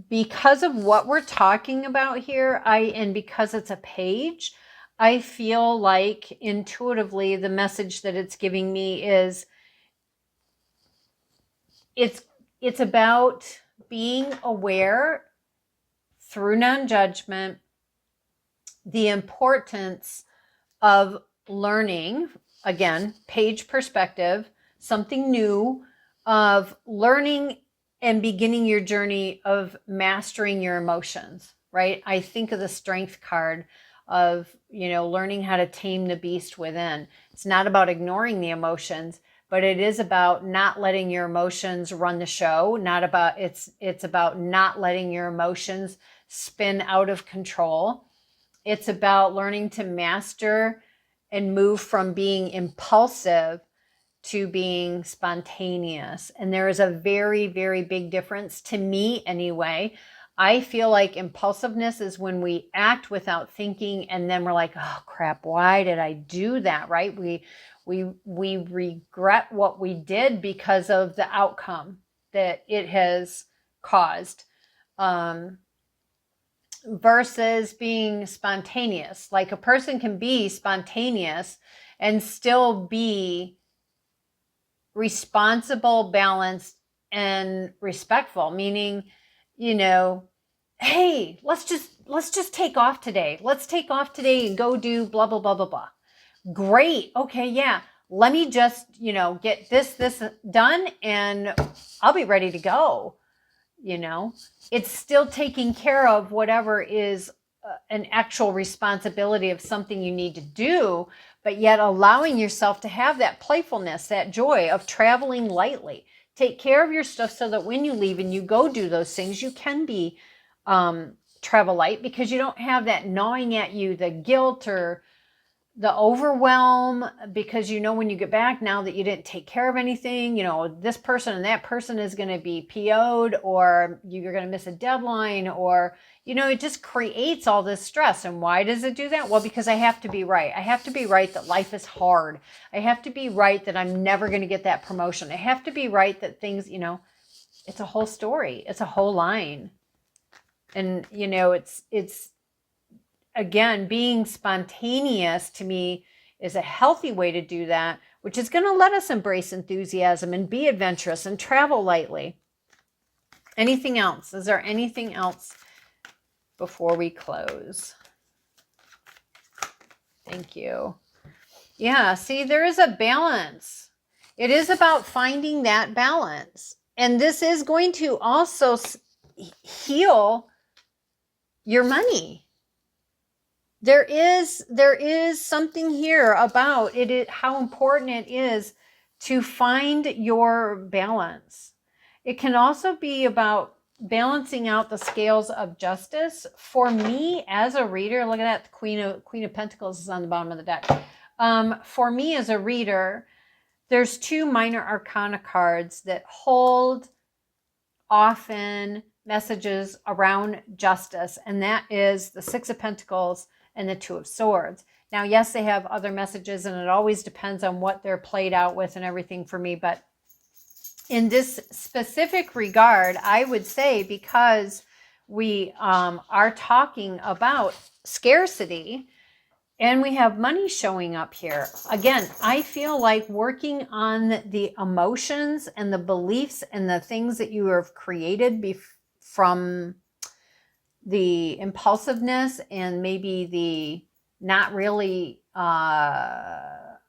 because of what we're talking about here, and because it's a page, I feel like intuitively the message that it's giving me is it's about being aware through non-judgment, the importance of learning, again, page perspective, something new, of learning and beginning your journey of mastering your emotions, right? I think of the strength card of, learning how to tame the beast within. It's not about ignoring the emotions, but it is about not letting your emotions run the show. It's about not letting your emotions spin out of control. It's about learning to master and move from being impulsive to being spontaneous. And there is a very, very big difference, to me anyway. I feel like impulsiveness is when we act without thinking, and then we're like, oh crap, why did I do that, right? We regret what we did because of the outcome that it has caused. Versus being spontaneous. Like, a person can be spontaneous and still be responsible, balanced, and respectful, meaning, hey, let's just take off today. Let's take off today and go do blah, blah, blah, blah, blah. Great. Okay. Yeah. Let me just, get this done and I'll be ready to go. It's still taking care of whatever is an actual responsibility of something you need to do, but yet allowing yourself to have that playfulness, that joy of traveling lightly. Take care of your stuff so that when you leave and you go do those things, you can be travel light, because you don't have that gnawing at you, the guilt or the overwhelm, because when you get back, now that you didn't take care of anything, this person and that person is going to be PO'd, or you're going to miss a deadline, or, it just creates all this stress. And why does it do that? Well, because I have to be right. I have to be right that life is hard. I have to be right that I'm never going to get that promotion. I have to be right that things, it's a whole story. It's a whole line. And, it's again, being spontaneous to me is a healthy way to do that, which is going to let us embrace enthusiasm and be adventurous and travel lightly. Anything else? Is there anything else before we close? Thank you. Yeah, see, there is a balance. It is about finding that balance. And this is going to also heal your money. There is something here about it, how important it is to find your balance. It can also be about balancing out the scales of justice. For me as a reader, look at that, the Queen of Pentacles is on the bottom of the deck. For me as a reader, there's two minor arcana cards that hold often messages around justice, and that is the Six of Pentacles and the Two of Swords. Now, yes, they have other messages, and it always depends on what they're played out with and everything for me. But in this specific regard, I would say, because we are talking about scarcity and we have money showing up here, again, I feel like working on the emotions and the beliefs and the things that you have created from the impulsiveness and maybe the not really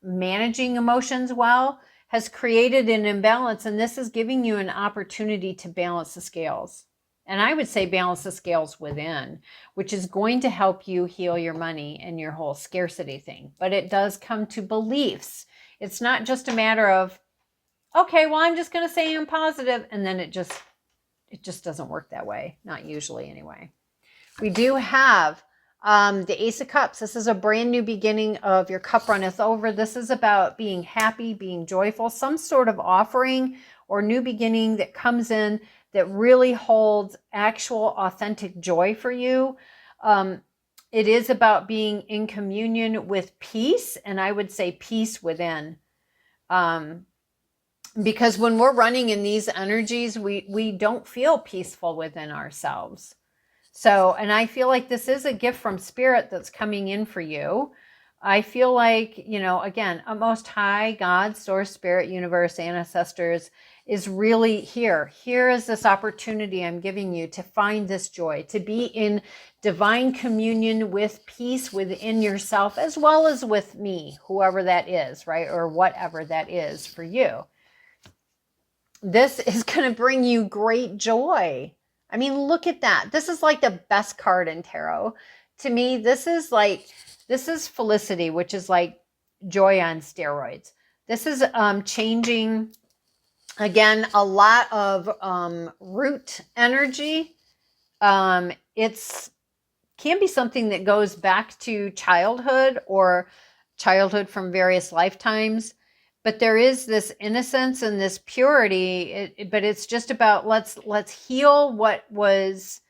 managing emotions well has created an imbalance. And this is giving you an opportunity to balance the scales. And I would say balance the scales within, which is going to help you heal your money and your whole scarcity thing. But it does come to beliefs. It's not just a matter of, okay, well, I'm just going to say I'm positive. And then it just doesn't work that way. Not usually anyway. We do have the Ace of Cups. This is a brand new beginning of your cup runneth over. This is about being happy, being joyful, some sort of offering or new beginning that comes in that really holds actual authentic joy for you. It is about being in communion with peace, and I would say peace within. Because when we're running in these energies, we don't feel peaceful within ourselves. So, and I feel like this is a gift from Spirit that's coming in for you. I feel like, again, a Most High, God, Source, Spirit, Universe, Ancestors, is really here. Here is this opportunity I'm giving you to find this joy, to be in divine communion with peace within yourself, as well as with me, whoever that is, right? Or whatever that is for you. This is going to bring you great joy. I mean, look at that. This is like the best card in tarot. To me, this is Felicity, which is like joy on steroids. This is changing, again, a lot of root energy. It's can be something that goes back to childhood or childhood from various lifetimes. But there is this innocence and this purity, but it's just about let's heal what was,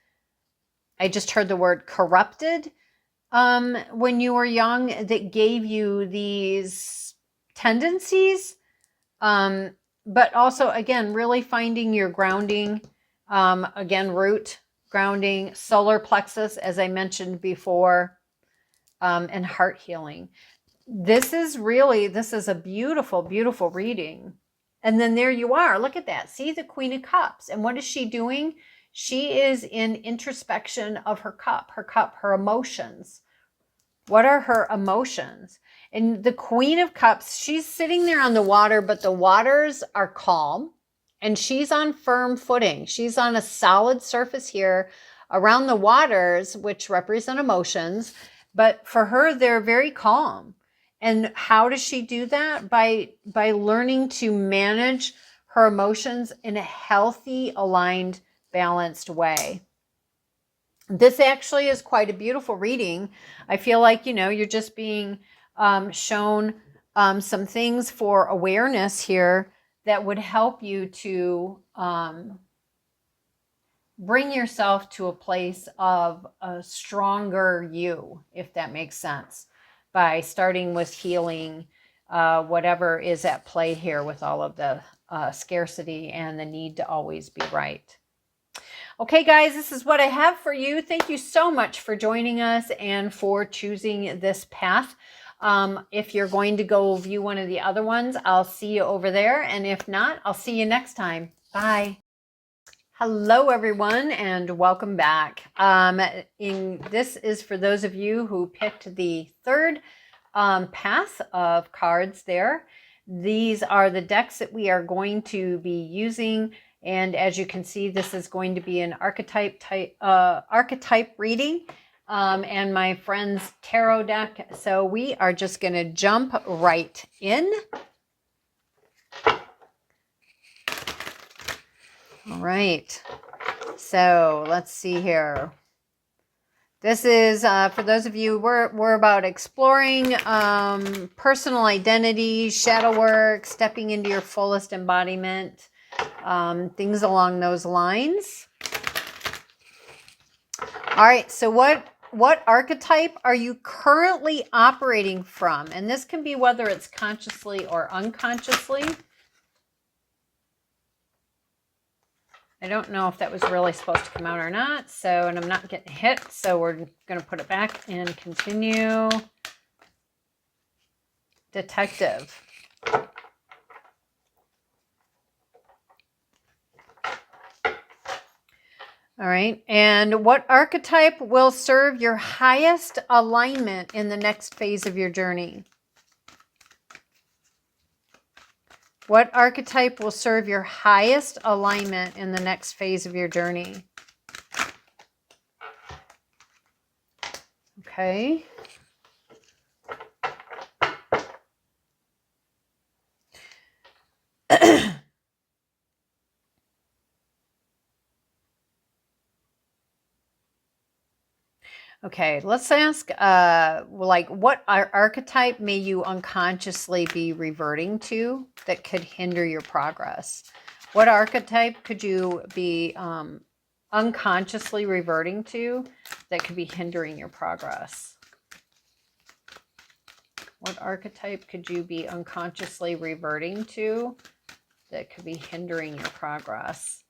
I just heard the word corrupted, when you were young, that gave you these tendencies. But also, again, really finding your grounding, again, root, grounding, solar plexus, as I mentioned before, and heart healing. This is a beautiful, beautiful reading. And then there you are. Look at that. See the Queen of Cups. And what is she doing? She is in introspection of her cup, her emotions. What are her emotions? And the Queen of Cups, she's sitting there on the water, but the waters are calm and she's on firm footing. She's on a solid surface here around the waters, which represent emotions. But for her, they're very calm. And how does she do that? By learning to manage her emotions in a healthy, aligned, balanced way. This actually is quite a beautiful reading. I feel like, you're just being shown some things for awareness here that would help you to bring yourself to a place of a stronger you, if that makes sense, by starting with healing whatever is at play here with all of the scarcity and the need to always be right. Okay, guys, this is what I have for you. Thank you so much for joining us and for choosing this path. If you're going to go view one of the other ones, I'll see you over there. And if not, I'll see you next time. Bye. Hello, everyone, and welcome back. This is for those of you who picked the third path of cards there. These are the decks that we are going to be using. And as you can see, this is going to be an archetype reading and my friend's tarot deck. So we are just going to jump right in. All right. So let's see here. This is, for those of you, we're about exploring personal identity, shadow work, stepping into your fullest embodiment. Things along those lines. All right, so what archetype are you currently operating from? And this can be whether it's consciously or unconsciously. I don't know if that was really supposed to come out or not. So, and I'm not getting hit, so we're going to put it back and continue. Detective. All right, and what archetype will serve your highest alignment in the next phase of your journey? What archetype will serve your highest alignment in the next phase of your journey? Okay. Okay, let's ask, what archetype may you unconsciously be reverting to that could hinder your progress? What archetype could you be unconsciously reverting to that could be hindering your progress? What archetype could you be unconsciously reverting to that could be hindering your progress?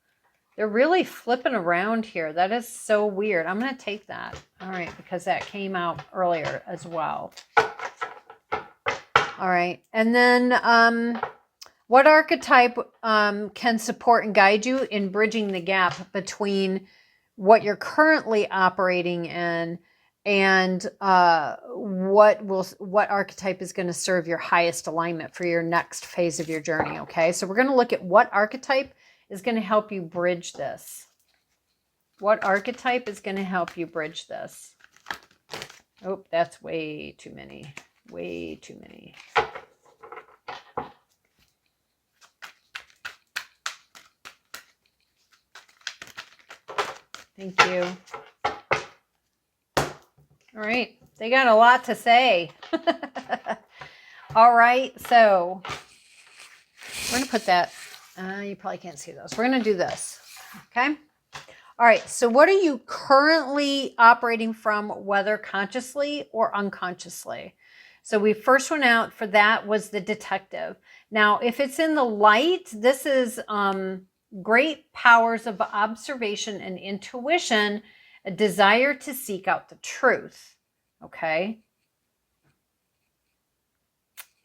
They're really flipping around here. That is so weird. I'm going to take that. All right, because that came out earlier as well. All right. And then What archetype can support and guide you in bridging the gap between what you're currently operating in and what archetype is going to serve your highest alignment for your next phase of your journey? Okay, so we're going to look at what archetype is going to help you bridge this. What archetype is going to help you bridge this? Oh, that's way too many. Way too many. Thank you. All right. They got a lot to say. All right. So we're going to put that. You probably can't see those. We're going to do this. Okay. All right. So what are you currently operating from, whether consciously or unconsciously? So we first went out for that was the detective. Now, if it's in the light, this is great powers of observation and intuition, a desire to seek out the truth. Okay.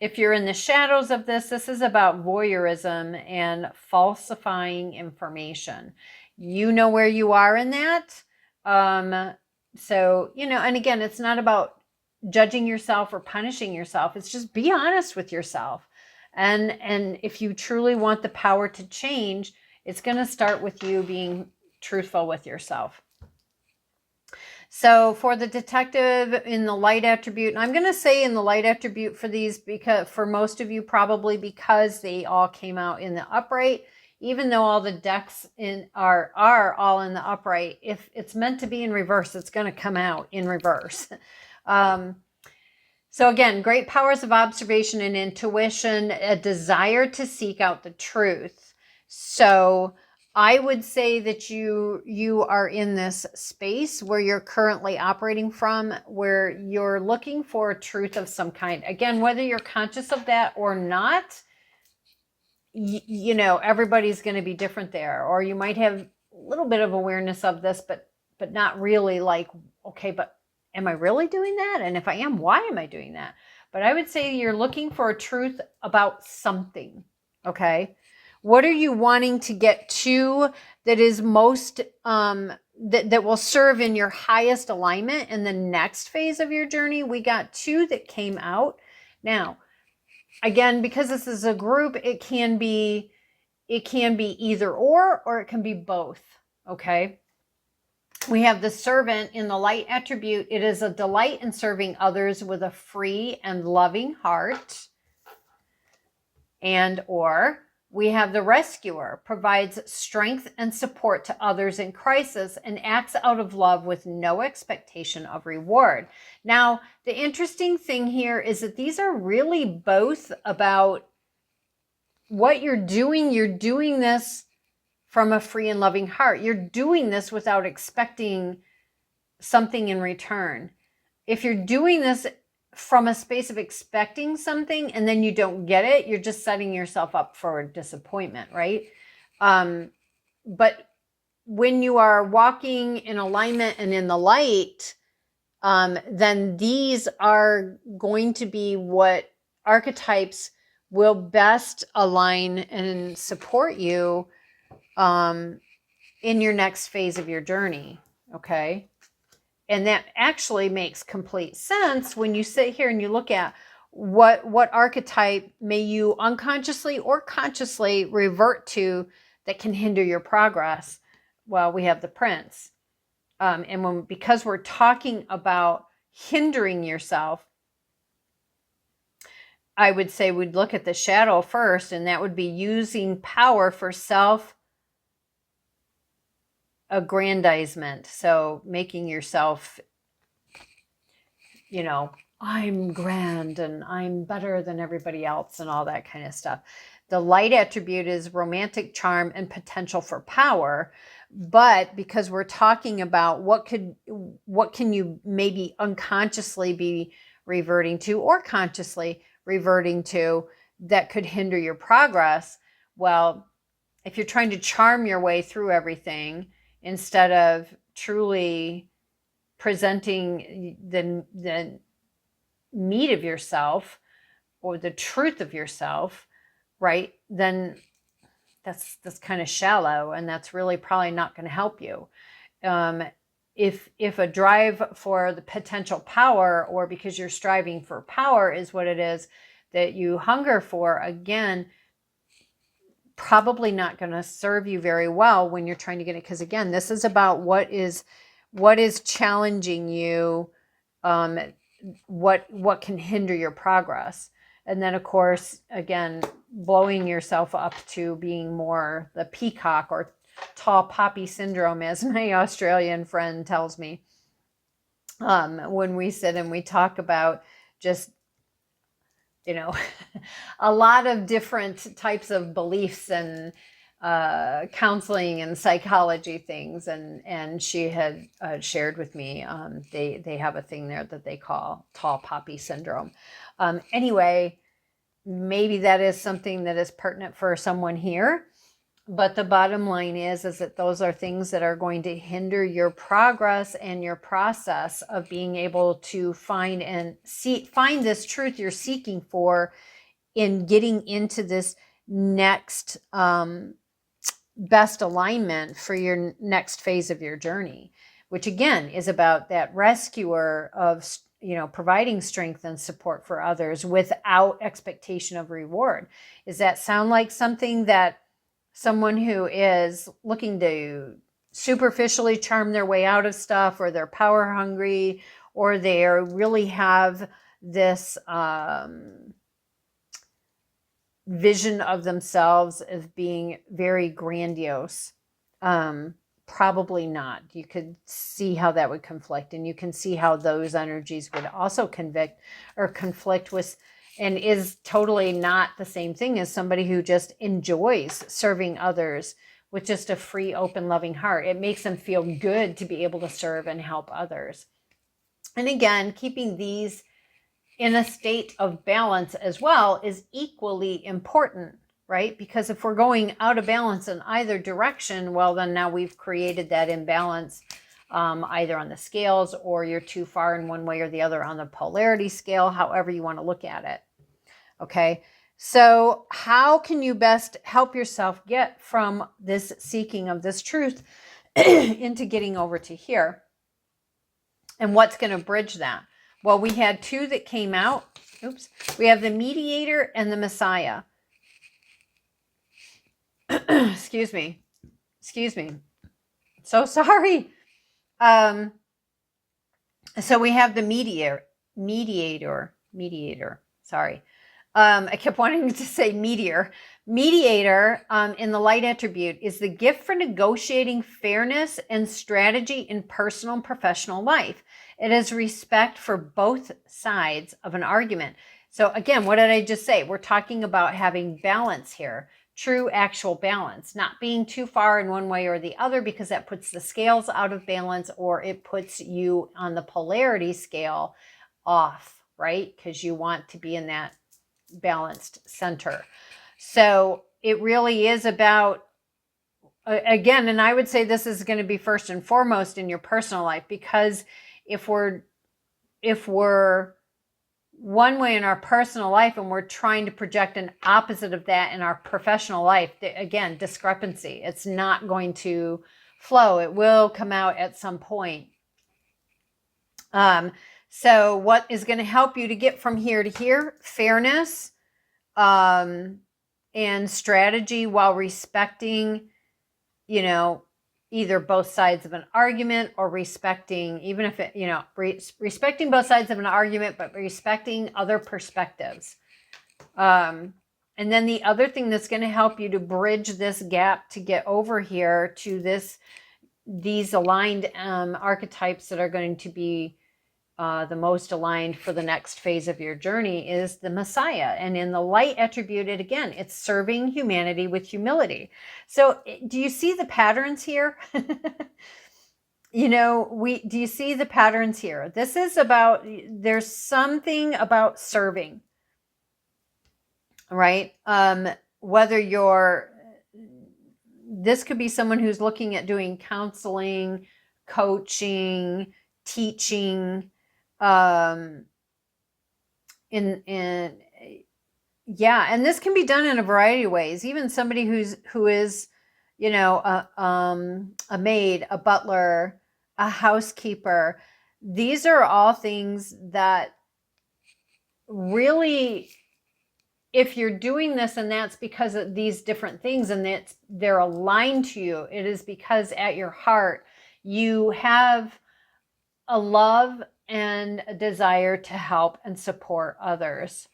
If you're in the shadows of this, this is about voyeurism and falsifying information. You know where you are in that. So, and again, it's not about judging yourself or punishing yourself. It's just be honest with yourself. And if you truly want the power to change, it's going to start with you being truthful with yourself. So for the detective in the light attribute, and I'm going to say in the light attribute for these, because for most of you, probably because they all came out in the upright, even though all the decks are all in the upright, if it's meant to be in reverse, it's going to come out in reverse. So again, great powers of observation and intuition, a desire to seek out the truth. So I would say that you are in this space where you're currently operating from, where you're looking for a truth of some kind. Again, whether you're conscious of that or not, everybody's going to be different there. Or you might have a little bit of awareness of this, but not really like, okay, but am I really doing that? And if I am, why am I doing that? But I would say you're looking for a truth about something, okay? What are you wanting to get to that is most, that will serve in your highest alignment in the next phase of your journey? We got 2 that came out. Now, again, because this is a group, it can be either or it can be both, okay? We have the servant in the light attribute. It is a delight in serving others with a free and loving heart. And or we have the rescuer, provides strength and support to others in crisis and acts out of love with no expectation of reward. Now, the interesting thing here is that these are really both about what you're doing. You're doing this from a free and loving heart. You're doing this without expecting something in return. If you're doing this from a space of expecting something and then you don't get it, you're just setting yourself up for disappointment, right? But when you are walking in alignment and in the light, then these are going to be what archetypes will best align and support you in your next phase of your journey, okay? And that actually makes complete sense when you sit here and you look at what archetype may you unconsciously or consciously revert to that can hinder your progress. Well, we have the Prince. And because we're talking about hindering yourself, I would say we'd look at the shadow first, and that would be using power for self-aggrandizement. So making yourself, I'm grand and I'm better than everybody else and all that kind of stuff. The light attribute is romantic charm and potential for power. But because we're talking about what can you maybe unconsciously be reverting to or consciously reverting to that could hinder your progress, well, if you're trying to charm your way through everything instead of truly presenting the meat of yourself or the truth of yourself, right, then that's kind of shallow, and that's really probably not going to help you. If a drive for the potential power, or because you're striving for power is what it is that you hunger for, again, probably not going to serve you very well when you're trying to get it. Because again, this is about what is challenging you, what can hinder your progress. And then, of course, again, blowing yourself up to being more the peacock or tall poppy syndrome, as my Australian friend tells me. When we sit and we talk about just, a lot of different types of beliefs and counseling and psychology things. And she had shared with me, they have a thing there that they call tall poppy syndrome. Anyway, maybe that is something that is pertinent for someone here. But the bottom line is that those are things that are going to hinder your progress and your process of being able to find this truth you're seeking for in getting into this next best alignment for your next phase of your journey, which again is about that rescuer of, providing strength and support for others without expectation of reward. Does that sound like something that someone who is looking to superficially charm their way out of stuff, or they're power hungry, or they really have this vision of themselves as being very grandiose? Probably not. You could see how that would conflict, and you can see how those energies would also conflict with, and is totally not the same thing as somebody who just enjoys serving others with just a free, open, loving heart. It makes them feel good to be able to serve and help others. And again, keeping these in a state of balance as well is equally important, right? Because if we're going out of balance in either direction, well, then now we've created that imbalance, either on the scales, or you're too far in one way or the other on the polarity scale, however you want to look at it. Okay, so how can you best help yourself get from this seeking of this truth into getting over to here? And what's going to bridge that? Well, we had two that came out. Oops. We have the mediator and the Messiah. Excuse me. So sorry. So we have the mediator. Sorry. I kept wanting to say meteor. Mediator, in the light attribute, is the gift for negotiating fairness and strategy in personal and professional life. It is respect for both sides of an argument. So again, what did I just say? We're talking about having balance here. True, actual balance, not being too far in one way or the other, because that puts the scales out of balance, or it puts you on the polarity scale off, right? Because you want to be in that balanced center. So it really is about, again, and I would say this is going to be first and foremost in your personal life, because if we're one way in our personal life and we're trying to project an opposite of that in our professional life, again, discrepancy, it's not going to flow. It will come out at some point. So what is going to help you to get from here to here? Fairness, and strategy, while respecting, either both sides of an argument, or respecting, even if it, respecting both sides of an argument, but respecting other perspectives. And then the other thing that's going to help you to bridge this gap to get over here to these aligned archetypes that are going to be the most aligned for the next phase of your journey is the Messiah. And in the light attribute, it's serving humanity with humility. So do you see the patterns here? Do you see the patterns here? This is about, there's something about serving, right? This could be someone who's looking at doing counseling, coaching, teaching, Yeah, and this can be done in a variety of ways. Even somebody who is, you know, a maid, a butler, a housekeeper. These are all things that really, if you're doing this and that's because of these different things and they're aligned to you, it is because at your heart you have a love and a desire to help and support others,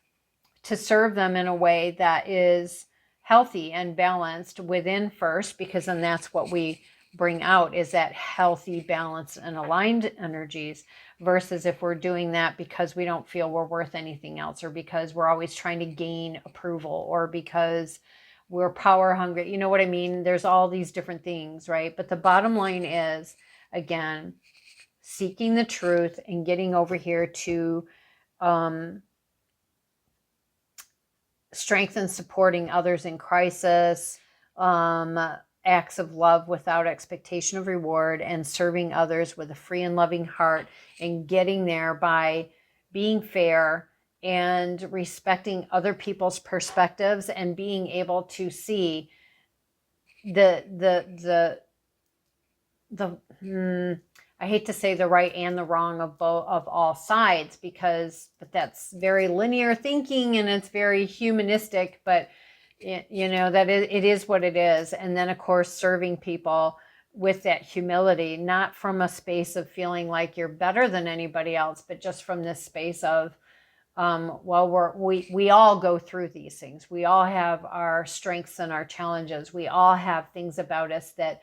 to serve them in a way that is healthy and balanced within first, because then that's what we bring out, is that healthy, balanced, and aligned energies, versus if we're doing that because we don't feel we're worth anything else, or because we're always trying to gain approval, or because we're power hungry. You know what I mean? There's all these different things, right? But the bottom line is, again, seeking the truth and getting over here to strengthen supporting others in crisis, acts of love without expectation of reward, and serving others with a free and loving heart, and getting there by being fair and respecting other people's perspectives, and being able to see the I hate to say the right and the wrong of both, of all sides, but that's very linear thinking and it's very humanistic, but that it is what it is. And then of course serving people with that humility, not from a space of feeling like you're better than anybody else, but just from this space of we all go through these things. We all have our strengths and our challenges. We all have things about us that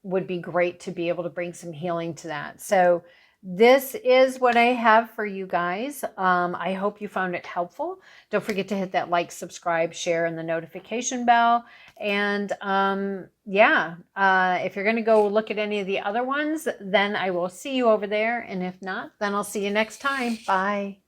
would be great to be able to bring some healing to that. So this is what I have for you guys. I hope you found it helpful. Don't forget to hit that like, subscribe, share, and the notification bell. And if you're going to go look at any of the other ones, then I will see you over there. And if not, then I'll see you next time. Bye.